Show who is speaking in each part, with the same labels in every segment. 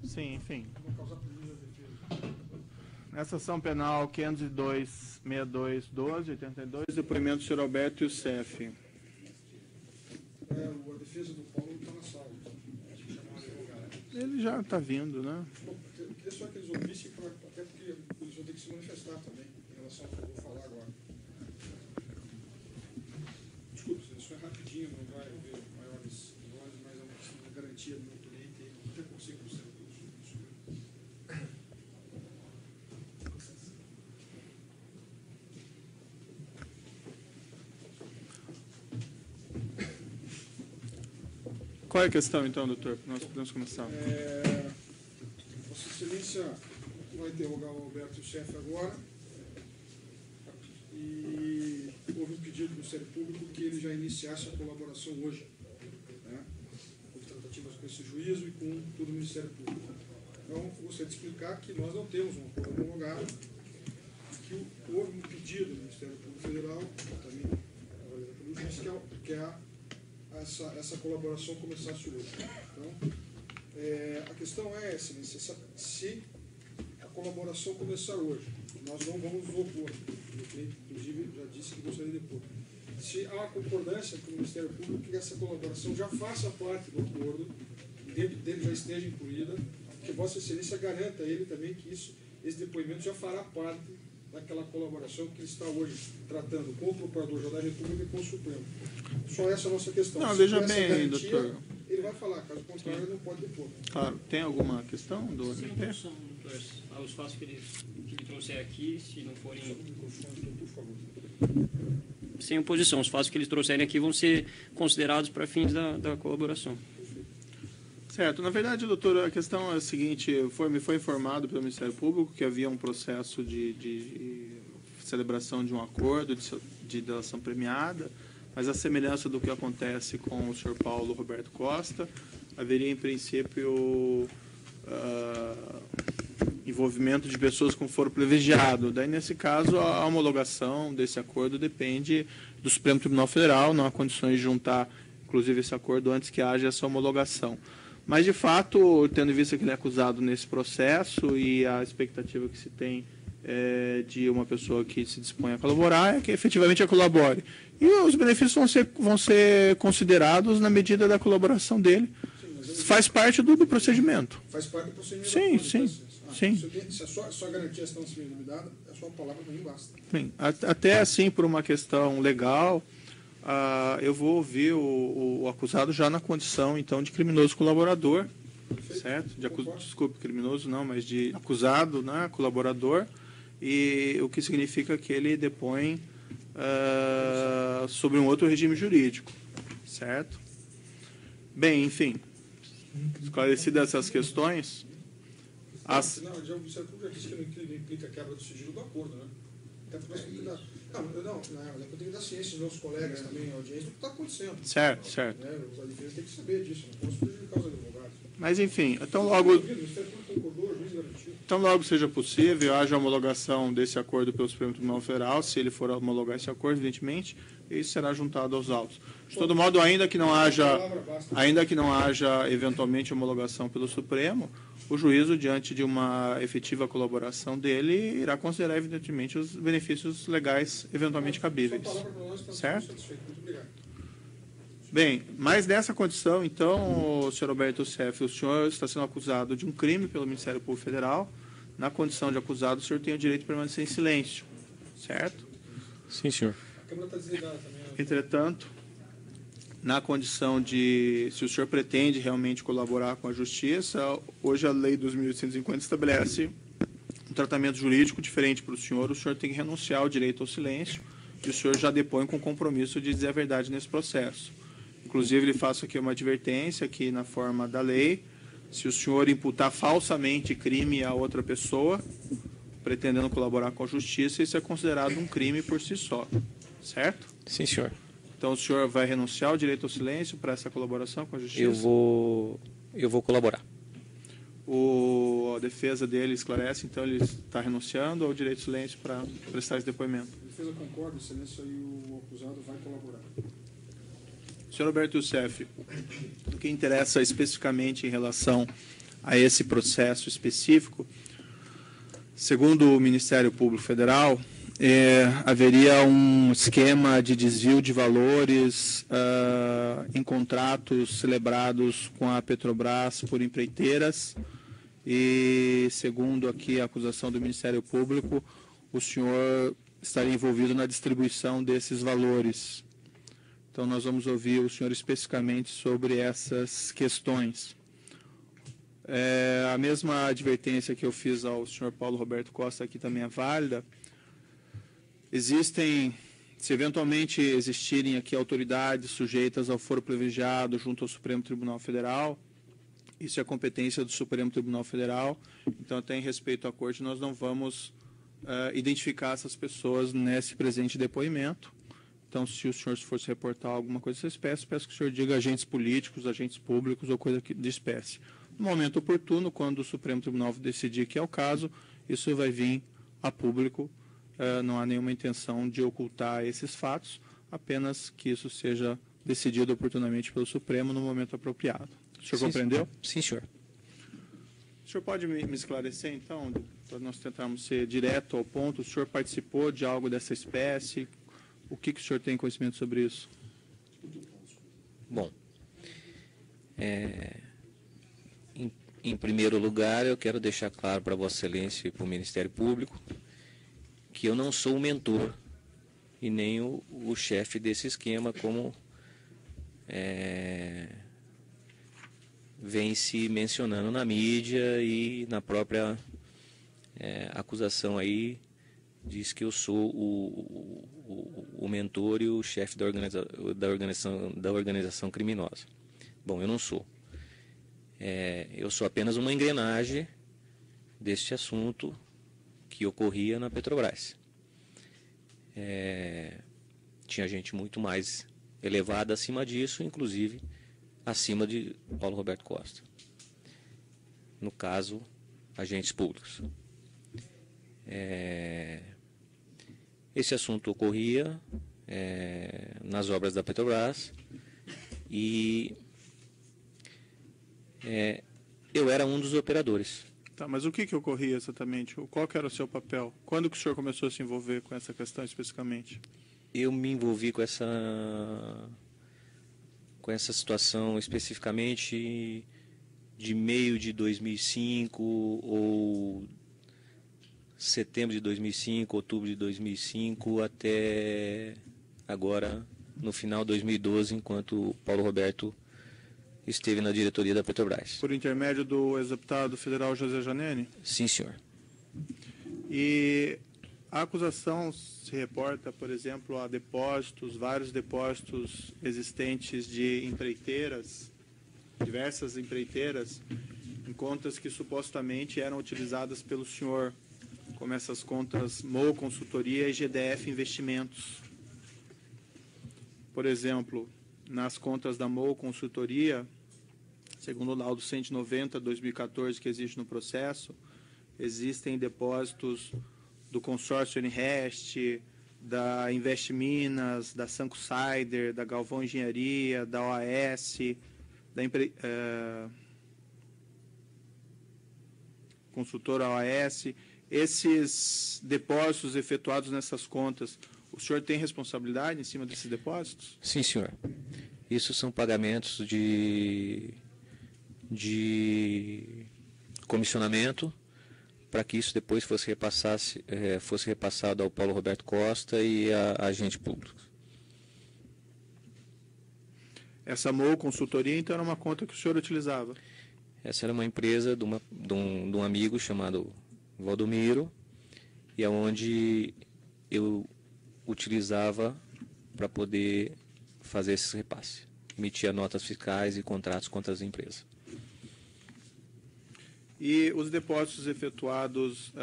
Speaker 1: Sim, enfim. Nessa ação penal 502-62-12-82, depoimento do senhor Alberto Youssef.
Speaker 2: A defesa do Paulo está na sala.
Speaker 1: Ele já está vindo, né?
Speaker 2: Bom, eu queria só que eles ouvissem, até porque eles vão ter que se manifestar também em relação ao que eu vou falar agora. Desculpe, isso é rapidinho, não vai haver maiores vozes, mas é uma questão de garantia do meu cliente e não tem consigo com o seu curso.
Speaker 1: Qual é a questão, então, doutor? Nós podemos começar.
Speaker 2: Vossa Excelência vai interrogar o Alberto Youssef agora. E houve um pedido do Ministério Público que ele já iniciasse a colaboração hoje, né? Houve tratativas com esse juízo e com todo o Ministério Público. Então, gostaria de explicar que nós não temos um acordo homologado e que houve um pedido do Ministério Público Federal, também avaliado pelo juiz, que essa colaboração começasse hoje. Então, a questão é, Excelência, se a colaboração começar hoje, nós não vamos nos opor. O cliente, inclusive, já disse que gostaria de opor. Se há uma concordância com o Ministério Público que essa colaboração já faça parte do acordo, e dentro dele já esteja incluída, que Vossa Excelência garanta a ele também que esse depoimento já fará parte daquela colaboração que ele está hoje tratando com o Procurador-Geral da República e com o Supremo. Só essa é a nossa questão.
Speaker 1: Não, veja bem,
Speaker 2: garantia,
Speaker 1: doutor.
Speaker 2: Ele vai falar, caso contrário, ele não pode depor.
Speaker 1: Claro. Tem alguma questão do
Speaker 3: Sem
Speaker 1: MP?
Speaker 3: oposição, doutor. Os fatos que ele trouxer aqui, se não forem...
Speaker 2: Por favor.
Speaker 3: Sem oposição, os fatos que eles trouxerem aqui vão ser considerados para fins da colaboração.
Speaker 1: Certo. Na verdade, doutor, a questão é a seguinte, me foi informado pelo Ministério Público que havia um processo de celebração de um acordo de delação premiada, mas a semelhança do que acontece com o senhor Paulo Roberto Costa, haveria, em princípio, envolvimento de pessoas com foro privilegiado. Daí, nesse caso, a homologação desse acordo depende do Supremo Tribunal Federal, não há condições de juntar, inclusive, esse acordo antes que haja essa homologação. Mas, de fato, tendo em vista que ele é acusado nesse processo e a expectativa que se tem de uma pessoa que se dispõe a colaborar é que efetivamente colabore. E os benefícios vão ser considerados na medida da colaboração dele. Faz parte do procedimento.
Speaker 2: Faz parte do procedimento.
Speaker 1: Sim, sim. Sim.
Speaker 2: Se a sua garantia está sendo dada, a sua palavra não basta.
Speaker 1: Bem, até assim, por uma questão legal, eu vou ouvir o acusado já na condição, então, de criminoso colaborador, certo? Desculpe, criminoso não, mas de acusado, né, colaborador, e o que significa que ele depõe sobre um outro regime jurídico, certo? Bem, enfim, esclarecidas essas questões...
Speaker 2: Não, o Ministério Público já disse que não implica a quebra do sigilo do acordo, né? Até porque nós temos que dar... eu tenho que dar ciência aos meus colegas também, a audiência, do que está acontecendo.
Speaker 1: Certo, certo.
Speaker 2: Né? A defesa tem que saber disso, não posso prejudicar os advogados.
Speaker 1: Mas, enfim, então logo seja possível, haja a homologação desse acordo pelo Supremo Tribunal Federal, se ele for homologar esse acordo, evidentemente, isso será juntado aos autos. De todo modo, ainda que não haja eventualmente homologação pelo Supremo, o juízo, diante de uma efetiva colaboração dele, irá considerar, evidentemente, os benefícios legais eventualmente cabíveis. Certo? Bem, mas nessa condição, então, senhor Alberto Youssef, o senhor está sendo acusado de um crime pelo Ministério Público Federal. Na condição de acusado, o senhor tem o direito de permanecer em silêncio, certo?
Speaker 4: Sim, senhor.
Speaker 2: A Câmara está desligada também.
Speaker 1: Entretanto, na condição de, se o senhor pretende realmente colaborar com a Justiça, hoje a Lei 2.850 estabelece um tratamento jurídico diferente para o senhor tem que renunciar ao direito ao silêncio, e o senhor já depõe com compromisso de dizer a verdade nesse processo. Inclusive, lhe faço aqui uma advertência que, na forma da lei, se o senhor imputar falsamente crime a outra pessoa, pretendendo colaborar com a Justiça, isso é considerado um crime por si só, certo?
Speaker 4: Sim, senhor.
Speaker 1: Então, o senhor vai renunciar ao direito ao silêncio para essa colaboração com a Justiça?
Speaker 4: Eu vou colaborar.
Speaker 1: A defesa dele esclarece, então ele está renunciando ao direito ao silêncio para prestar esse depoimento.
Speaker 2: A defesa concorda, Excelência, e o acusado vai colaborar.
Speaker 1: Senhor Alberto Youssef, o que interessa especificamente em relação a esse processo específico, segundo o Ministério Público Federal, haveria um esquema de desvio de valores em contratos celebrados com a Petrobras por empreiteiras e, segundo aqui a acusação do Ministério Público, o senhor estaria envolvido na distribuição desses valores. Então, nós vamos ouvir o senhor especificamente sobre essas questões. A mesma advertência que eu fiz ao senhor Paulo Roberto Costa aqui também é válida. Se eventualmente existirem aqui autoridades sujeitas ao foro privilegiado junto ao Supremo Tribunal Federal, isso é competência do Supremo Tribunal Federal, então, até em respeito à Corte, nós não vamos identificar essas pessoas nesse presente depoimento. Então, se o senhor fosse reportar alguma coisa dessa espécie, peço que o senhor diga agentes políticos, agentes públicos ou coisa de espécie. No momento oportuno, quando o Supremo Tribunal decidir que é o caso, isso vai vir a público. Não há nenhuma intenção de ocultar esses fatos, apenas que isso seja decidido oportunamente pelo Supremo no momento apropriado. O senhor compreendeu?
Speaker 4: Sim, senhor.
Speaker 1: O senhor pode me esclarecer, então, para nós tentarmos ser direto ao ponto? O senhor participou de algo dessa espécie? O que o senhor tem conhecimento sobre isso?
Speaker 4: Bom, em primeiro lugar, eu quero deixar claro para Vossa Excelência e para o Ministério Público que eu não sou o mentor e nem o chefe desse esquema, como vem se mencionando na mídia e na própria acusação aí, diz que eu sou o mentor e o chefe da organização criminosa. Bom, eu não sou. Eu sou apenas uma engrenagem deste assunto que ocorria na Petrobras. Tinha gente muito mais elevada acima disso, inclusive acima de Paulo Roberto Costa. No caso, agentes públicos. Esse assunto ocorria nas obras da Petrobras e eu era um dos operadores.
Speaker 1: Tá, mas o que ocorria exatamente? Qual que era o seu papel? Quando que o senhor começou a se envolver com essa questão especificamente?
Speaker 4: Eu me envolvi com essa situação especificamente de meio de 2005 ou setembro de 2005, outubro de 2005 até agora no final de 2012, enquanto o Paulo Roberto esteve na diretoria da Petrobras.
Speaker 1: Por intermédio do ex-deputado federal José Janene?
Speaker 4: Sim, senhor.
Speaker 1: E a acusação se reporta, por exemplo, a depósitos, vários depósitos existentes de empreiteiras, diversas empreiteiras, em contas que supostamente eram utilizadas pelo senhor, como essas contas MOU Consultoria e GDF Investimentos. Por exemplo, nas contas da MOU Consultoria, segundo o laudo 190/2014 que existe no processo, existem depósitos do consórcio Enrest, da Invest Minas, da Sanco Sider, da Galvão Engenharia, da OAS, da consultora OAS. Esses depósitos efetuados nessas contas, o senhor tem responsabilidade em cima desses depósitos?
Speaker 4: Sim, senhor. Isso são pagamentos de comissionamento para que isso depois fosse repassado ao Paulo Roberto Costa e a agentes públicos.
Speaker 1: Essa MOU Consultoria, então, era uma conta que o senhor utilizava?
Speaker 4: Essa era uma empresa de um amigo chamado Valdomiro, e é onde eu utilizava para poder fazer esses repasses. Emitia notas fiscais e contratos contra as empresas.
Speaker 1: E os depósitos efetuados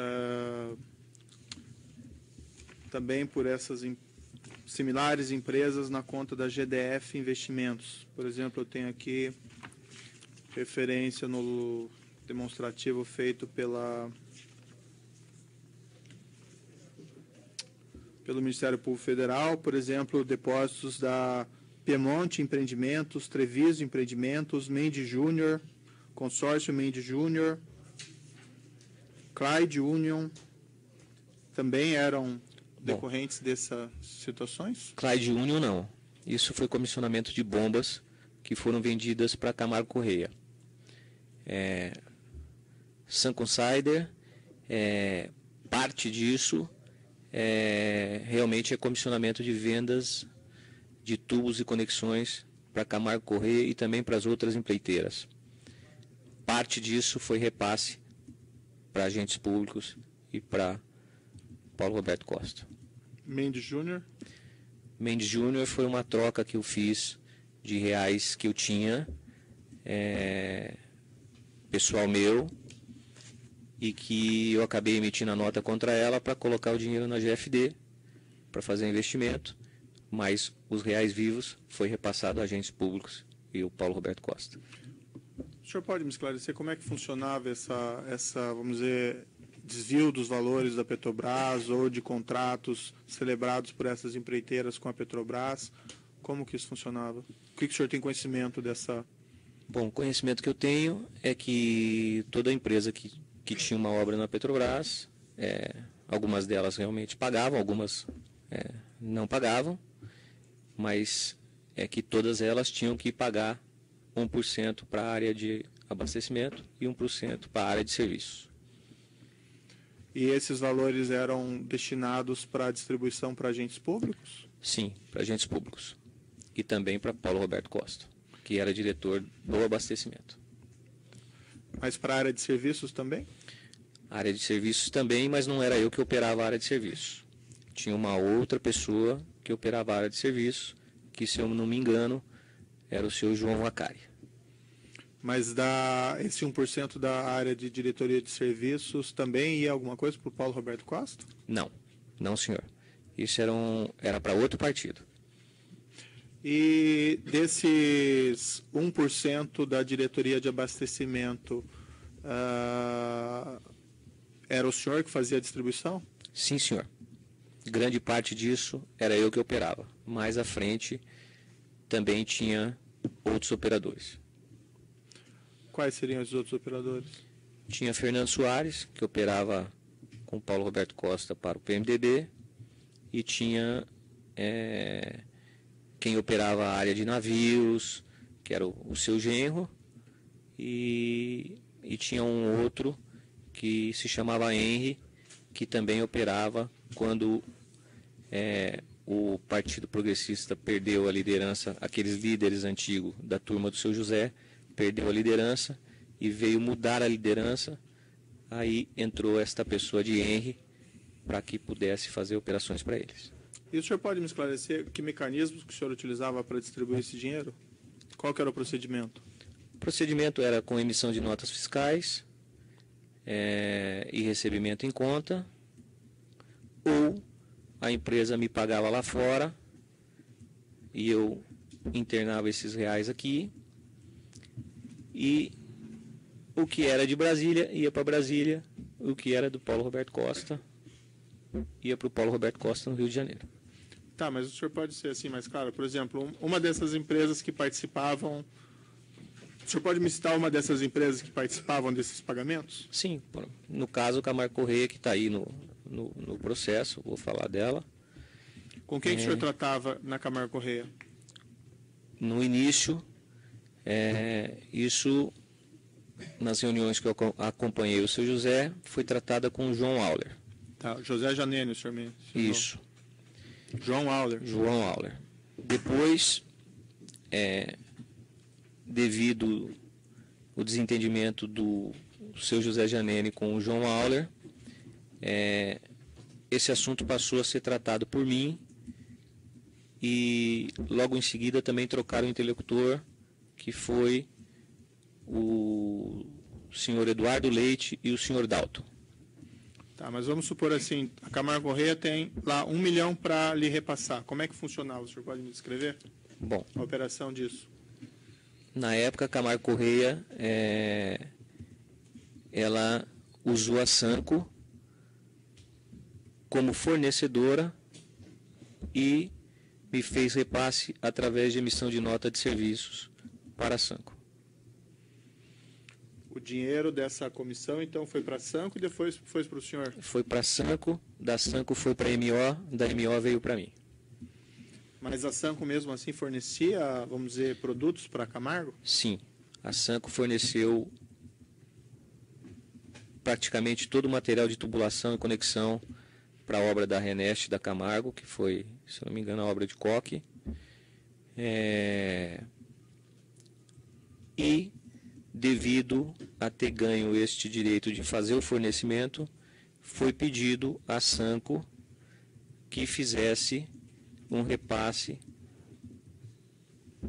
Speaker 1: também por essas similares empresas na conta da GDF Investimentos. Por exemplo, eu tenho aqui referência no demonstrativo feito pelo Ministério Público Federal, por exemplo, depósitos da Piemonte Empreendimentos, Treviso Empreendimentos, Mendes Júnior, Consórcio Mendes Júnior, Clyde Union, também eram decorrentes dessas situações?
Speaker 4: Clyde Union não. Isso foi comissionamento de bombas que foram vendidas para Camargo Correia. Sun Consider, parte disso realmente é comissionamento de vendas de tubos e conexões para Camargo Correia e também para as outras empreiteiras. Parte disso foi repasse para agentes públicos e para Paulo Roberto Costa.
Speaker 1: Mendes Júnior?
Speaker 4: Mendes Júnior foi uma troca que eu fiz de reais que eu tinha, pessoal meu, e que eu acabei emitindo a nota contra ela para colocar o dinheiro na GFD, para fazer investimento, mas os reais vivos foi repassado a agentes públicos e o Paulo Roberto Costa.
Speaker 1: O senhor pode me esclarecer como é que funcionava essa, vamos dizer, desvio dos valores da Petrobras ou de contratos celebrados por essas empreiteiras com a Petrobras? Como que isso funcionava? O que o senhor tem conhecimento dessa?
Speaker 4: Bom, o conhecimento que eu tenho é que toda empresa que tinha uma obra na Petrobras, algumas delas realmente pagavam, algumas não pagavam, mas é que todas elas tinham que pagar 1% para a área de abastecimento e 1% para a área de serviços.
Speaker 1: E esses valores eram destinados para distribuição para agentes públicos?
Speaker 4: Sim, para agentes públicos. E também para Paulo Roberto Costa, que era diretor do abastecimento.
Speaker 1: Mas para a área de serviços também?
Speaker 4: A área de serviços também, mas não era eu que operava a área de serviços. Tinha uma outra pessoa que operava a área de serviços, que, se eu não me engano, era o senhor João Vacari.
Speaker 1: Mas esse 1% da área de diretoria de serviços também ia alguma coisa para o Paulo Roberto Costa?
Speaker 4: Não, não, senhor. Isso era para outro partido.
Speaker 1: E desses 1% da diretoria de abastecimento, era o senhor que fazia a distribuição?
Speaker 4: Sim, senhor. Grande parte disso era eu que operava. Mais à frente também tinha outros operadores.
Speaker 1: Quais seriam os outros operadores?
Speaker 4: Tinha Fernando Soares, que operava com Paulo Roberto Costa para o PMDB, e tinha quem operava a área de navios, que era o seu genro, e tinha um outro que se chamava Henry, que também operava quando o Partido Progressista perdeu a liderança, aqueles líderes antigos da turma do seu José, perdeu a liderança e veio mudar a liderança, aí entrou esta pessoa de Henry para que pudesse fazer operações para eles.
Speaker 1: E o senhor pode me esclarecer que mecanismos que o senhor utilizava para distribuir esse dinheiro? Qual que era o procedimento?
Speaker 4: O procedimento era com emissão de notas fiscais e recebimento em conta, ou a empresa me pagava lá fora e eu internava esses reais aqui, e o que era de Brasília ia para Brasília, o que era do Paulo Roberto Costa ia para o Paulo Roberto Costa no Rio de Janeiro.
Speaker 1: Tá, mas o senhor pode ser assim mais claro? Por exemplo, uma dessas empresas que participavam... O senhor pode me citar uma dessas empresas que participavam desses pagamentos?
Speaker 4: Sim, no caso o Camargo Correia, que está aí no processo, vou falar dela.
Speaker 1: Com quem que o senhor tratava na Camargo Correia?
Speaker 4: No início, isso, nas reuniões que eu acompanhei o seu José, foi tratada com o João Auler.
Speaker 1: Tá, José Janene, o senhor me ensinou.
Speaker 4: Isso.
Speaker 1: João Auler.
Speaker 4: João Auler. Depois, devido ao desentendimento do seu José Janene com o João Auler, esse assunto passou a ser tratado por mim, e logo em seguida também trocaram o interlocutor, que foi o senhor Eduardo Leite e o senhor Dalton.
Speaker 1: Tá, mas vamos supor assim, a Camargo Correia tem lá 1 milhão para lhe repassar. Como é que funcionava? O senhor pode me descrever?
Speaker 4: Bom,
Speaker 1: A operação disso.
Speaker 4: na época a Camargo Correia, ela usou a Sanco como fornecedora e me fez repasse através de emissão de nota de serviços para a Sanco.
Speaker 1: O dinheiro dessa comissão, então, foi para a Sanco e depois foi para o senhor?
Speaker 4: Foi para a Sanco, da Sanco foi para a MO, da MO veio para mim.
Speaker 1: Mas a Sanco mesmo assim fornecia, vamos dizer, produtos para Camargo?
Speaker 4: Sim, a Sanco forneceu praticamente todo o material de tubulação e conexão para a obra da Reneste da Camargo, que foi, se não me engano, a obra de coque. E, devido a ter ganho este direito de fazer o fornecimento, foi pedido à Sanco que fizesse um repasse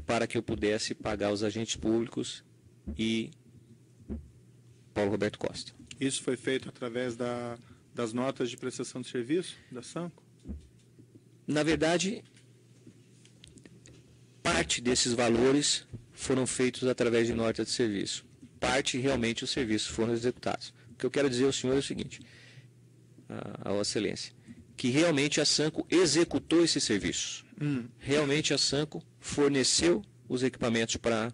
Speaker 4: para que eu pudesse pagar os agentes públicos e Paulo Roberto Costa.
Speaker 1: Isso foi feito através das notas de prestação de serviço da Sanco?
Speaker 4: Na verdade, parte desses valores foram feitos através de nota de serviço. Parte, realmente, os serviços foram executados. O que eu quero dizer ao senhor é o seguinte, a Vossa Excelência, que realmente a Sanco executou esses serviços. Realmente a Sanco forneceu os equipamentos para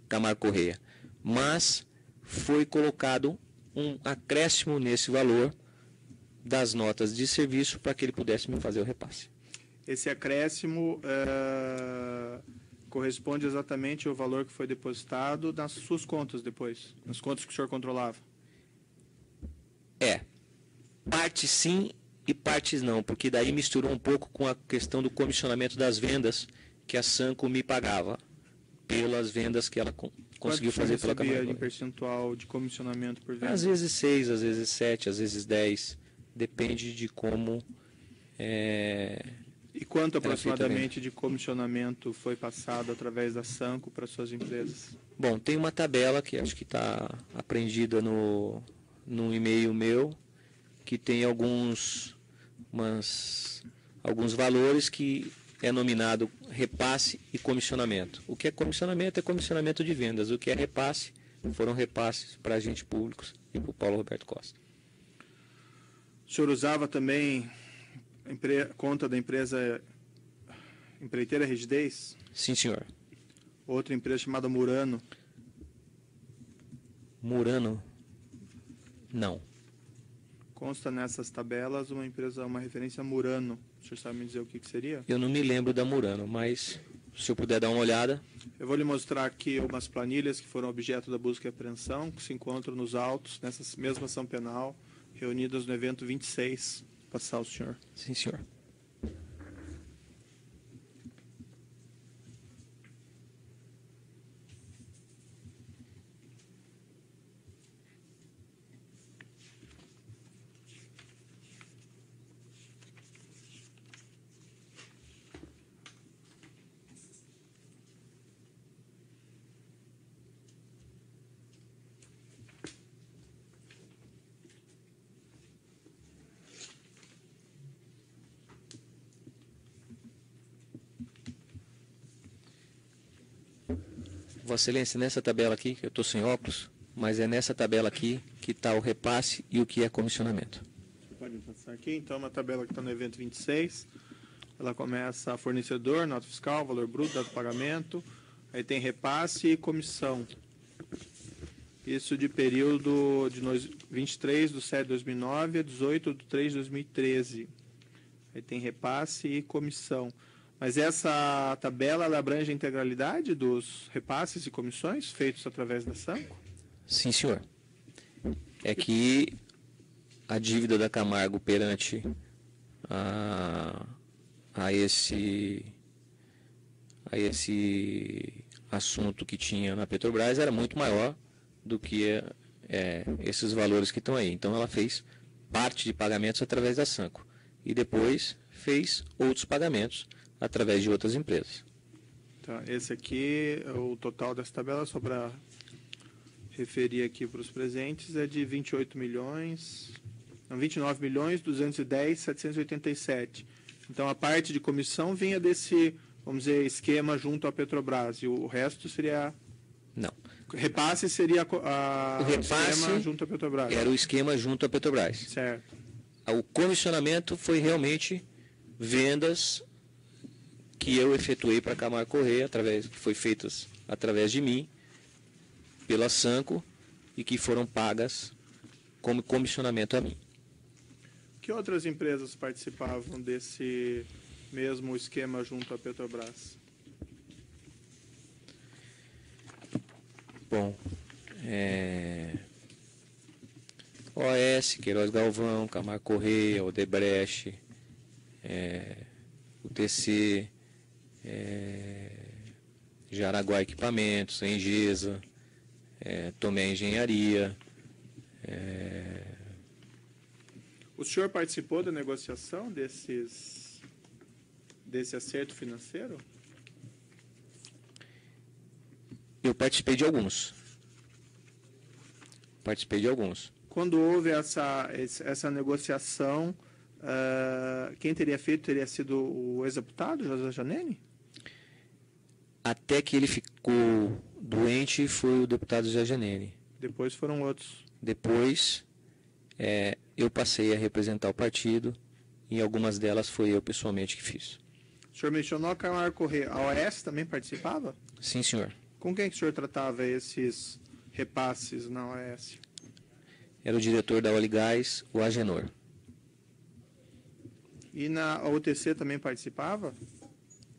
Speaker 4: Camargo Correia, mas foi colocado um acréscimo nesse valor das notas de serviço para que ele pudesse me fazer o repasse.
Speaker 1: Esse acréscimo corresponde exatamente ao valor que foi depositado nas suas contas depois, nas contas que o senhor controlava?
Speaker 4: Parte sim e partes não, porque daí misturou um pouco com a questão do comissionamento das vendas que a Sanco me pagava pelas vendas que ela conseguiu fazer pela Camargo.
Speaker 1: Quanto em percentual de comissionamento por venda?
Speaker 4: Às vezes 6, às vezes 7, às vezes 10, depende de como...
Speaker 1: E quanto aproximadamente de comissionamento foi passado através da Sanco para suas empresas?
Speaker 4: Bom, tem uma tabela que acho que está apreendida no e-mail meu, que tem alguns valores que é nominado repasse e comissionamento. O que é comissionamento é comissionamento de vendas. O que é repasse foram repasses para agentes públicos e para o Paulo Roberto Costa.
Speaker 1: O senhor usava também conta da empresa Empreiteira Rigidez?
Speaker 4: Sim, senhor.
Speaker 1: Outra empresa chamada Murano?
Speaker 4: Murano? Não.
Speaker 1: Consta nessas tabelas uma referência a Murano. O senhor sabe me dizer o que seria?
Speaker 4: Eu não me lembro da Murano, mas se eu puder dar uma olhada.
Speaker 1: Eu vou lhe mostrar aqui umas planilhas que foram objeto da busca e apreensão, que se encontram nos autos, nessa mesma ação penal, reunidas no evento 26. Vou passar ao senhor.
Speaker 4: Sim, senhor. Vossa Excelência, nessa tabela aqui, que eu estou sem óculos, mas é nessa tabela aqui que está o repasse e o que é comissionamento.
Speaker 1: Pode passar aqui, então, uma tabela que está no evento 26. Ela começa fornecedor, nota fiscal, valor bruto, dado pagamento. Aí tem repasse e comissão. Isso de período de 23 de 7 de 2009 a 18 de 3 de 2013. Aí tem repasse e comissão. Mas essa tabela ela abrange a integralidade dos repasses e comissões feitos através da Sanco?
Speaker 4: Sim, senhor. É que a dívida da Camargo perante a esse assunto que tinha na Petrobras era muito maior do que esses valores que estão aí. Então ela fez parte de pagamentos através da Sanco e depois fez outros pagamentos através de outras empresas.
Speaker 1: Tá, esse aqui, o total dessa tabela, só para referir aqui para os presentes, é de 29.210.787. Então a parte de comissão vinha desse, vamos dizer, esquema junto à Petrobras, e o resto seria...
Speaker 4: Não.
Speaker 1: Repasse seria
Speaker 4: o repasse
Speaker 1: esquema junto à Petrobras.
Speaker 4: Era o esquema junto à Petrobras.
Speaker 1: Certo.
Speaker 4: O comissionamento foi realmente vendas que eu efetuei para a Camargo Correia, que foi feitas através de mim, pela Sanco, e que foram pagas como comissionamento a mim.
Speaker 1: Que outras empresas participavam desse mesmo esquema junto à Petrobras?
Speaker 4: Bom, OS, Queiroz Galvão, Camargo Correia, Odebrecht, UTC, Jaraguá Equipamentos, Engesa, Tomé Engenharia.
Speaker 1: O senhor participou da negociação desse acerto financeiro?
Speaker 4: Eu participei de alguns.
Speaker 1: Quando houve essa negociação, quem teria feito teria sido o ex-deputado, José Janene?
Speaker 4: Até que ele ficou doente foi o deputado José Janene.
Speaker 1: Depois foram outros.
Speaker 4: Depois, eu passei a representar o partido e em algumas delas foi eu pessoalmente que fiz.
Speaker 1: O senhor mencionou a Camargo Correia. A OAS também participava?
Speaker 4: Sim, senhor.
Speaker 1: Com quem que o senhor tratava esses repasses na OAS?
Speaker 4: Era o diretor da Oligás, o Agenor.
Speaker 1: E na UTC também participava?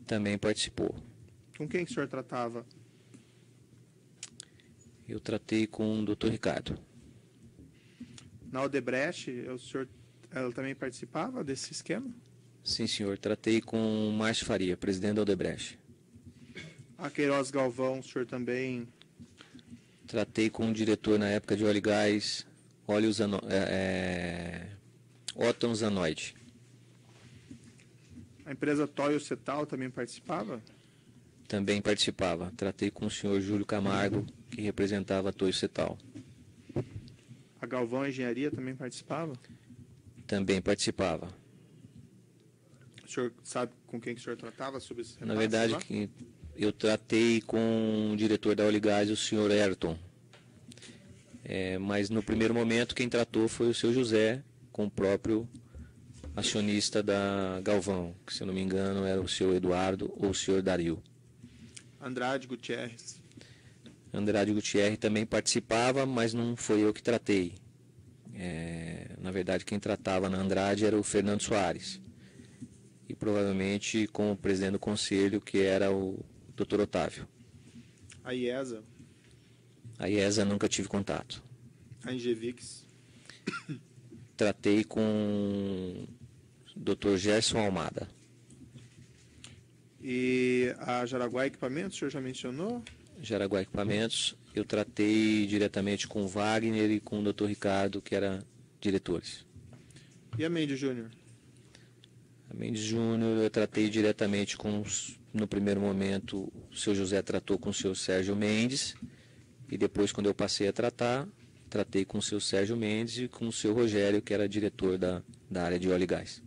Speaker 4: Também participou.
Speaker 1: Com quem que o senhor tratava?
Speaker 4: Eu tratei com o Dr. Ricardo.
Speaker 1: Na Odebrecht, ela também participava desse esquema?
Speaker 4: Sim, senhor. Tratei com o Márcio Faria, presidente da Odebrecht.
Speaker 1: A Queiroz Galvão, o senhor também...
Speaker 4: Tratei com o diretor na época de Oligás, Otton Zanoide.
Speaker 1: A empresa Toyo Cetal também participava?
Speaker 4: Também participava. Tratei com o senhor Júlio Camargo, que representava a Toyo Cetal.
Speaker 1: A Galvão Engenharia também participava?
Speaker 4: Também participava.
Speaker 1: O senhor sabe com quem que o senhor tratava sobre esses repasses?
Speaker 4: Na verdade, eu tratei com o diretor da Oligás, o senhor Ayrton. Mas no primeiro momento quem tratou foi o seu José, com o próprio acionista da Galvão, que se eu não me engano era o senhor Eduardo ou o senhor Dario.
Speaker 1: Andrade Gutierrez.
Speaker 4: Andrade Gutierrez também participava, mas não foi eu que tratei. Na verdade, quem tratava na Andrade era o Fernando Soares. E provavelmente com o presidente do conselho, que era o Dr. Otávio.
Speaker 1: A IESA.
Speaker 4: A IESA nunca tive contato.
Speaker 1: A Ingevix.
Speaker 4: Tratei com o Dr. Gerson Almada.
Speaker 1: E a Jaraguá Equipamentos, o senhor já mencionou?
Speaker 4: Jaraguá Equipamentos, eu tratei diretamente com o Wagner e com o Dr. Ricardo, que eram diretores.
Speaker 1: E a Mendes Júnior?
Speaker 4: A Mendes Júnior eu tratei diretamente no primeiro momento, o seu José tratou com o seu Sérgio Mendes, e depois, quando eu passei a tratei com o seu Sérgio Mendes e com o seu Rogério, que era diretor da área de óleo e gás.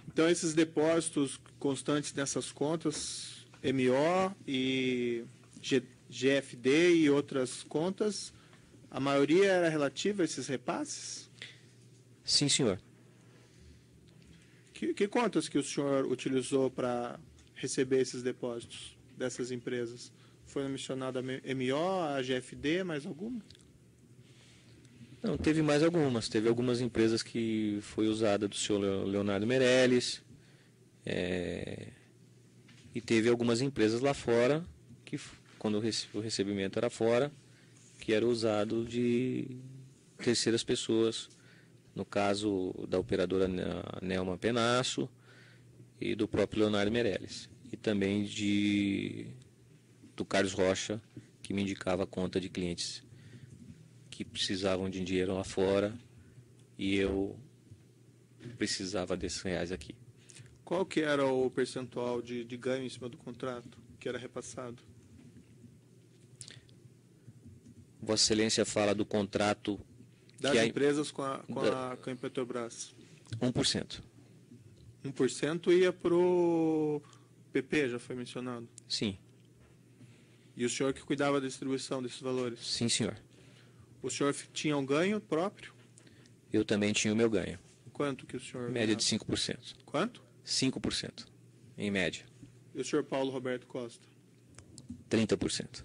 Speaker 1: Então, esses depósitos constantes nessas contas, MO e GFD e outras contas, a maioria era relativa a esses repasses?
Speaker 4: Sim, senhor.
Speaker 1: Que contas que o senhor utilizou para receber esses depósitos dessas empresas? Foi mencionada a MO, a GFD, mais alguma?
Speaker 4: Não, teve mais algumas. Teve algumas empresas que foi usada do senhor Leonardo Meirelles. E teve algumas empresas lá fora, que quando o recebimento era fora, que era usado de terceiras pessoas. No caso da operadora Nelma Penasso e do próprio Leonardo Meirelles. E também do Carlos Rocha, que me indicava a conta de clientes que precisavam de dinheiro lá fora e eu precisava desses reais aqui.
Speaker 1: Qual que era o percentual de ganho em cima do contrato que era repassado?
Speaker 4: Vossa Excelência fala do contrato
Speaker 1: das empresas com a Petrobras.
Speaker 4: 1%.
Speaker 1: 1% ia para o PP, já foi mencionado.
Speaker 4: Sim.
Speaker 1: E o senhor que cuidava da distribuição desses valores?
Speaker 4: Sim, senhor.
Speaker 1: O senhor tinha um ganho próprio?
Speaker 4: Eu também tinha o meu ganho.
Speaker 1: Quanto que o senhor...
Speaker 4: Média de 5%.
Speaker 1: Quanto?
Speaker 4: 5%, em média.
Speaker 1: E o senhor Paulo Roberto Costa?
Speaker 4: 30%.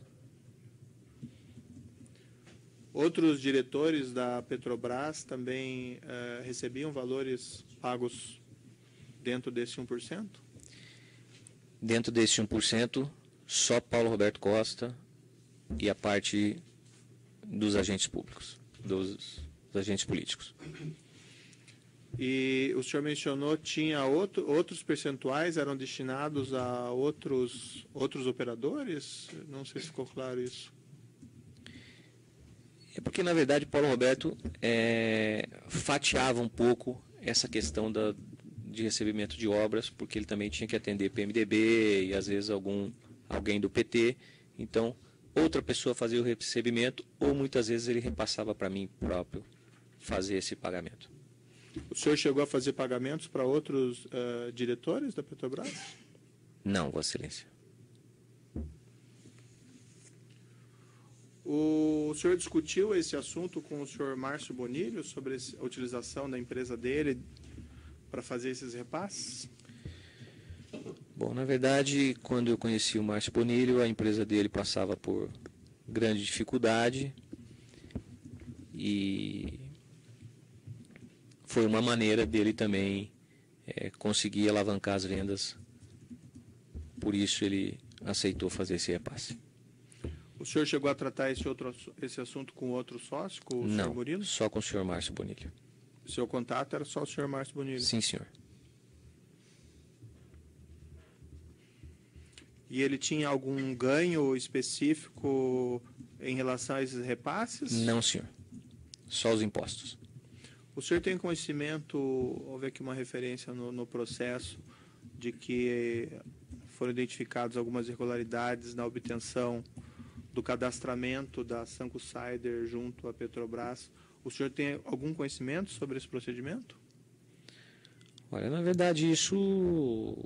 Speaker 1: Outros diretores da Petrobras também recebiam valores pagos dentro desse 1%?
Speaker 4: Dentro desse 1%, só Paulo Roberto Costa e a parte dos agentes públicos, dos agentes políticos.
Speaker 1: E o senhor mencionou tinha outros percentuais eram destinados a outros operadores? Não sei se ficou claro isso.
Speaker 4: É porque, na verdade, Paulo Roberto fatiava um pouco essa questão de recebimento de obras, porque ele também tinha que atender PMDB e, às vezes, alguém do PT. Então, outra pessoa fazia o recebimento ou, muitas vezes, ele repassava para mim próprio fazer esse pagamento.
Speaker 1: O senhor chegou a fazer pagamentos para outros diretores da Petrobras?
Speaker 4: Não, Vossa Excelência.
Speaker 1: O senhor discutiu esse assunto com o senhor Márcio Bonilho sobre a utilização da empresa dele para fazer esses repasses?
Speaker 4: Bom, na verdade, quando eu conheci o Márcio Bonilho, a empresa dele passava por grande dificuldade e foi uma maneira dele também conseguir alavancar as vendas. Por isso ele aceitou fazer esse repasse.
Speaker 1: O senhor chegou a tratar esse assunto com outro sócio, com o senhor Murilo?
Speaker 4: Não, só com o senhor Márcio Bonilho.
Speaker 1: O seu contato era só o senhor Márcio Bonilho?
Speaker 4: Sim, senhor.
Speaker 1: E ele tinha algum ganho específico em relação a esses repasses?
Speaker 4: Não, senhor. Só os impostos.
Speaker 1: O senhor tem conhecimento, houve aqui uma referência no processo, de que foram identificadas algumas irregularidades na obtenção do cadastramento da Sanco Sider junto à Petrobras. O senhor tem algum conhecimento sobre esse procedimento?
Speaker 4: Olha, na verdade, isso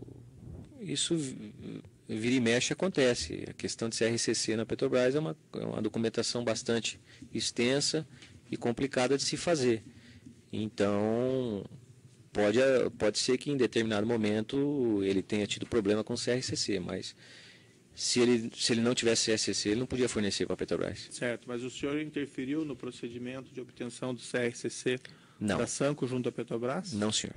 Speaker 4: vira e mexe acontece. A questão de CRCC na Petrobras é uma documentação bastante extensa e complicada de se fazer. Então, pode ser que em determinado momento ele tenha tido problema com o CRCC, mas se ele não tivesse CRCC, ele não podia fornecer para a Petrobras.
Speaker 1: Certo, mas o senhor interferiu no procedimento de obtenção do CRCC
Speaker 4: Não.
Speaker 1: da Sanco junto à Petrobras?
Speaker 4: Não, senhor.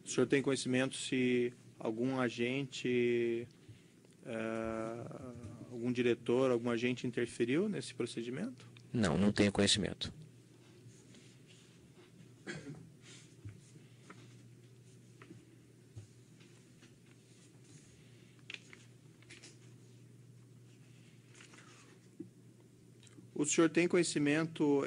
Speaker 1: O senhor tem conhecimento se algum agente, algum diretor, algum agente interferiu nesse procedimento?
Speaker 4: Não, não tenho conhecimento.
Speaker 1: O senhor tem conhecimento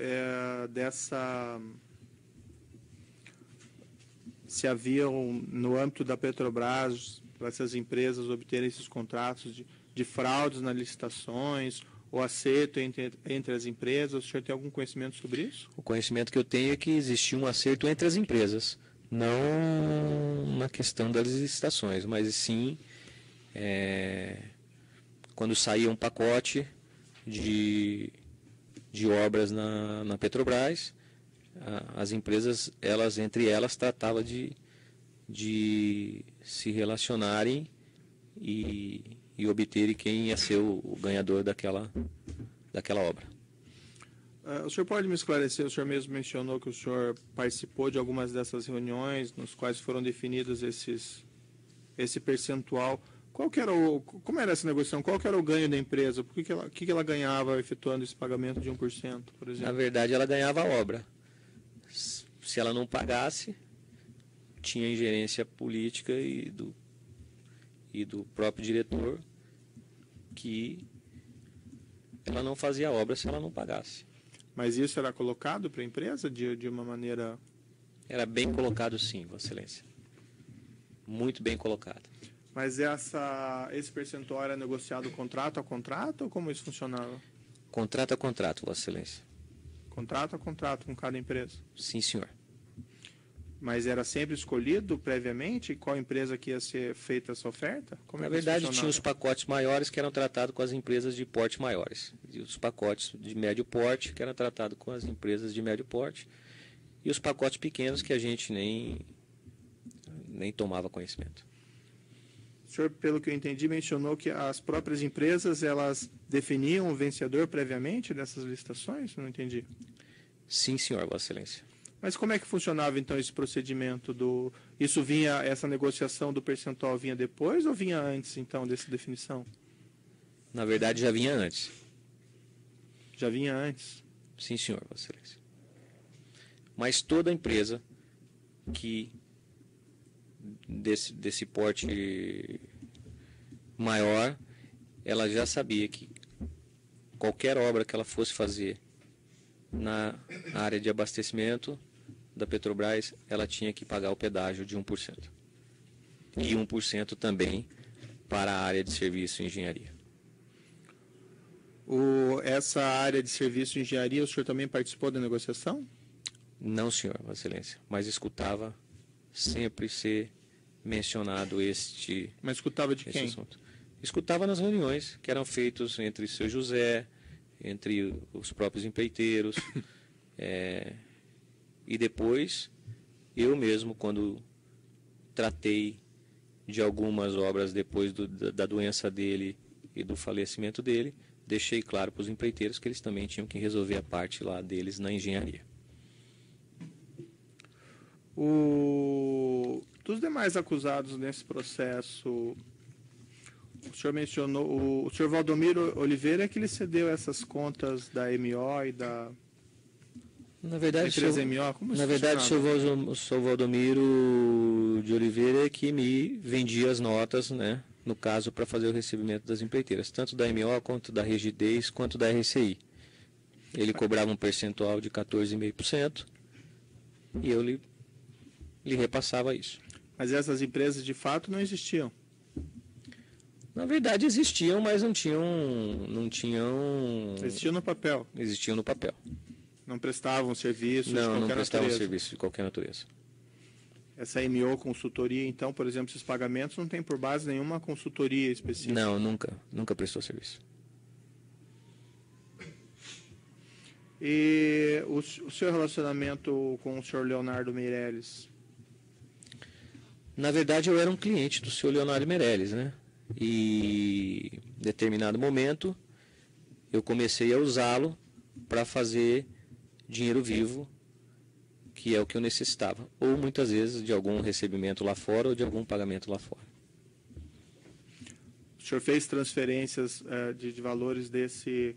Speaker 1: se haviam, no âmbito da Petrobras, para essas empresas obterem esses contratos de fraudes nas licitações ou acerto entre as empresas? O senhor tem algum conhecimento sobre isso?
Speaker 4: O conhecimento que eu tenho é que existia um acerto entre as empresas, não na questão das licitações, mas sim quando saía um pacote de obras na Petrobras, as empresas, entre elas, tratavam de se relacionarem e obterem quem ia ser o ganhador daquela obra.
Speaker 1: O senhor pode me esclarecer, o senhor mesmo mencionou que o senhor participou de algumas dessas reuniões, nos quais foram definidos esse percentual. Como era essa negociação? Qual que era o ganho da empresa? Por que ela ganhava efetuando esse pagamento de 1%, por exemplo?
Speaker 4: Na verdade, ela ganhava a obra. Se ela não pagasse, tinha ingerência política e do próprio diretor que ela não fazia a obra se ela não pagasse.
Speaker 1: Mas isso era colocado para a empresa de uma maneira...
Speaker 4: Era bem colocado, sim, Vossa Excelência. Muito bem colocado.
Speaker 1: Mas esse percentual era negociado contrato a contrato ou como isso funcionava?
Speaker 4: Contrato a contrato, Vossa Excelência.
Speaker 1: Contrato a contrato com cada empresa?
Speaker 4: Sim, senhor.
Speaker 1: Mas era sempre escolhido previamente qual empresa que ia ser feita essa oferta?
Speaker 4: Na verdade, tinha os pacotes maiores que eram tratados com as empresas de porte maiores. E os pacotes de médio porte que eram tratados com as empresas de médio porte. E os pacotes pequenos que a gente nem tomava conhecimento.
Speaker 1: O senhor, pelo que eu entendi, mencionou que as próprias empresas elas definiam o vencedor previamente dessas licitações? Não entendi.
Speaker 4: Sim, senhor, Vossa Excelência.
Speaker 1: Mas como é que funcionava então esse procedimento do? Isso vinha, essa negociação do percentual vinha depois ou vinha antes então dessa definição?
Speaker 4: Na verdade, já vinha antes.
Speaker 1: Já vinha antes.
Speaker 4: Sim, senhor, Vossa Excelência. Mas toda empresa que desse porte maior, ela já sabia que qualquer obra que ela fosse fazer na área de abastecimento da Petrobras, ela tinha que pagar o pedágio de 1%. E 1% também para a área de serviço e engenharia.
Speaker 1: Essa área de serviço e engenharia, o senhor também participou da negociação?
Speaker 4: Não, senhor, Vossa Excelência, mas escutava sempre ser mencionado
Speaker 1: Mas escutava de quem?
Speaker 4: assunto. Escutava nas reuniões que eram feitas entre o seu José, entre os próprios empreiteiros, e depois eu mesmo, quando tratei de algumas obras depois da doença dele e do falecimento dele, deixei claro para os empreiteiros que eles também tinham que resolver a parte lá deles na engenharia.
Speaker 1: Dos demais acusados nesse processo, o senhor mencionou, o senhor Valdomiro Oliveira é que ele cedeu essas contas da MO e da
Speaker 4: Na verdade,
Speaker 1: empresa MO? Como
Speaker 4: na
Speaker 1: isso
Speaker 4: verdade
Speaker 1: funcionava?
Speaker 4: o senhor Valdomiro de Oliveira é que me vendia as notas, né, no caso, para fazer o recebimento das empreiteiras, tanto da MO, quanto da Rigidez, quanto da RCI. Ele cobrava um percentual de 14,5% e eu lhe repassava isso.
Speaker 1: Mas essas empresas de fato não existiam.
Speaker 4: Na verdade existiam, mas não tinham...
Speaker 1: Existiam no papel.
Speaker 4: Existiam no papel.
Speaker 1: Não prestavam serviço de
Speaker 4: Não
Speaker 1: qualquer
Speaker 4: prestavam
Speaker 1: natureza.
Speaker 4: serviço de qualquer natureza.
Speaker 1: Essa MO consultoria, então, por exemplo, esses pagamentos não tem por base nenhuma consultoria específica.
Speaker 4: Não, nunca prestou serviço.
Speaker 1: E o seu relacionamento com o senhor Leonardo Meirelles?
Speaker 4: Na verdade, eu era um cliente do senhor Leonardo Meirelles, né? E em determinado momento eu comecei a usá-lo para fazer dinheiro vivo, que é o que eu necessitava, ou muitas vezes de algum recebimento lá fora ou de algum pagamento lá fora.
Speaker 1: O senhor fez transferências de valores desse,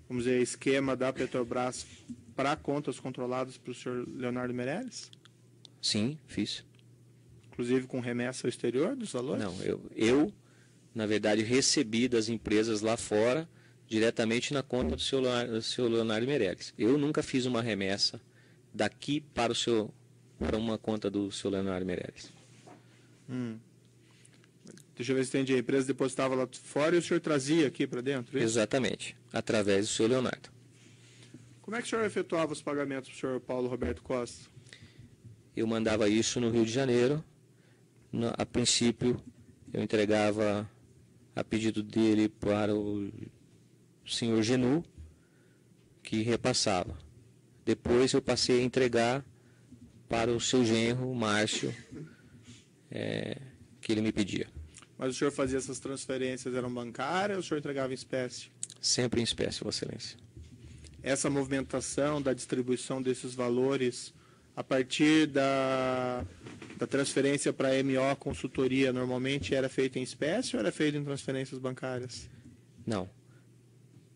Speaker 1: vamos dizer, esquema da Petrobras para contas controladas para o senhor Leonardo Meirelles?
Speaker 4: Sim, fiz.
Speaker 1: Inclusive com remessa ao exterior dos valores?
Speaker 4: Não, eu na verdade, recebi das empresas lá fora diretamente na conta do seu Leonardo Meirelles. Eu nunca fiz uma remessa daqui para uma conta do seu Leonardo Meirelles.
Speaker 1: Deixa eu ver se entendi. A empresa depositava lá fora e o senhor trazia aqui para dentro? Isso?
Speaker 4: Exatamente, através do seu Leonardo.
Speaker 1: Como é que o senhor efetuava os pagamentos para o senhor Paulo Roberto Costa?
Speaker 4: Eu mandava isso no Rio de Janeiro. A princípio, eu entregava a pedido dele para o senhor Genu, que repassava. Depois eu passei a entregar para o seu genro, Márcio, que ele me pedia.
Speaker 1: Mas o senhor fazia essas transferências, eram bancárias ou o senhor entregava em espécie?
Speaker 4: Sempre em espécie, Vossa Excelência.
Speaker 1: Essa movimentação da distribuição desses valores a partir da transferência para a MO consultoria normalmente era feita em espécie ou era feita em transferências bancárias?
Speaker 4: Não.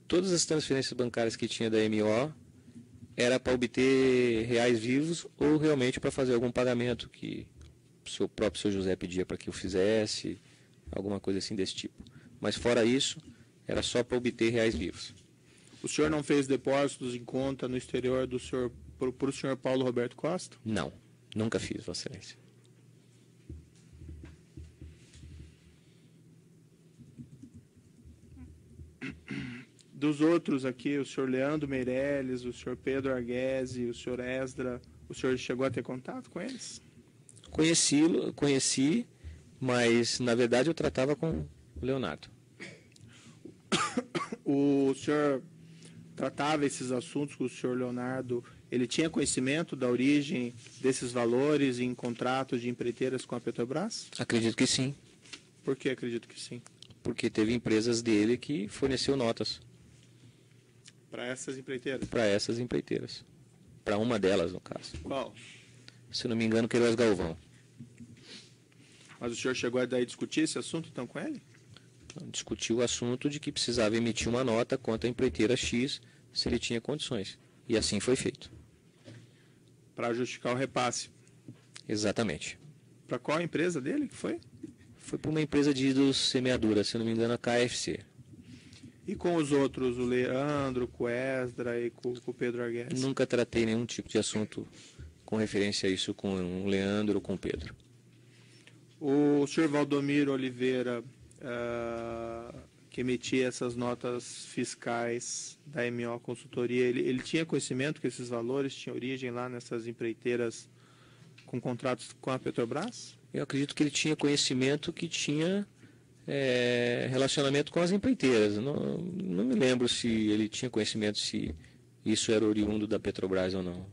Speaker 4: Todas as transferências bancárias que tinha da MO era para obter reais vivos ou realmente para fazer algum pagamento que o próprio seu José pedia para que eu fizesse, alguma coisa assim desse tipo. Mas fora isso, era só para obter reais vivos.
Speaker 1: O senhor não fez depósitos em conta no exterior do senhor para o senhor Paulo Roberto Costa?
Speaker 4: Não, nunca fiz, Vossa Excelência.
Speaker 1: Dos outros aqui, o senhor Leandro Meirelles, o senhor Pedro Arguese, o senhor Esdra, o senhor chegou a ter contato com eles?
Speaker 4: Conheci, mas na verdade eu tratava com o Leonardo.
Speaker 1: O senhor tratava esses assuntos com o senhor Leonardo, ele tinha conhecimento da origem desses valores em contratos de empreiteiras com a Petrobras?
Speaker 4: Acredito que sim.
Speaker 1: Por que acredito que sim?
Speaker 4: Porque teve empresas dele que forneceu notas
Speaker 1: Para essas empreiteiras?
Speaker 4: para essas empreiteiras. Para uma delas, no caso.
Speaker 1: Qual?
Speaker 4: Se não me engano, Queiroz Galvão.
Speaker 1: Mas o senhor chegou a daí discutir esse assunto então com ele?
Speaker 4: Discutiu o assunto de que precisava emitir uma nota contra a empreiteira X se ele tinha condições. E assim foi feito.
Speaker 1: Para justificar o repasse.
Speaker 4: Exatamente.
Speaker 1: Para qual empresa dele que foi?
Speaker 4: Foi para uma empresa de semeadura, se não me engano, a KFC.
Speaker 1: E com os outros, o Leandro, com o Esdra e com o Pedro Arguelles?
Speaker 4: Nunca tratei nenhum tipo de assunto com referência a isso com o Leandro ou com o Pedro.
Speaker 1: O senhor Valdomiro Oliveira, que emitia essas notas fiscais da MO Consultoria, ele tinha conhecimento que esses valores tinham origem lá nessas empreiteiras com contratos com a Petrobras?
Speaker 4: Eu acredito que ele tinha conhecimento que tinha relacionamento com as empreiteiras. Não me lembro se ele tinha conhecimento se isso era oriundo da Petrobras ou não.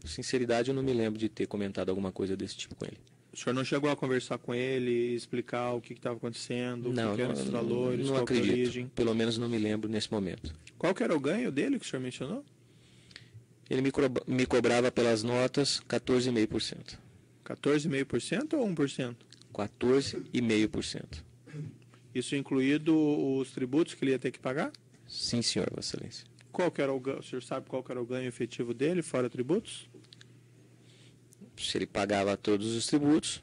Speaker 4: Sinceridade, eu não me lembro de ter comentado alguma coisa desse tipo com ele.
Speaker 1: O senhor não chegou a conversar com ele, explicar o que estava acontecendo, o que eram esses valores,
Speaker 4: não
Speaker 1: qual que era a
Speaker 4: acredito.
Speaker 1: origem?
Speaker 4: Pelo menos não me lembro nesse momento.
Speaker 1: Qual que era o ganho dele que o senhor mencionou?
Speaker 4: Ele me cobrava pelas notas 14,5%.
Speaker 1: 14,5% ou 1%?
Speaker 4: 14,5%.
Speaker 1: Isso incluído os tributos que ele ia ter que pagar?
Speaker 4: Sim, senhor, Vossa Excelência.
Speaker 1: Qual que era o senhor sabe qual que era o ganho efetivo dele, fora tributos?
Speaker 4: Se ele pagava todos os tributos,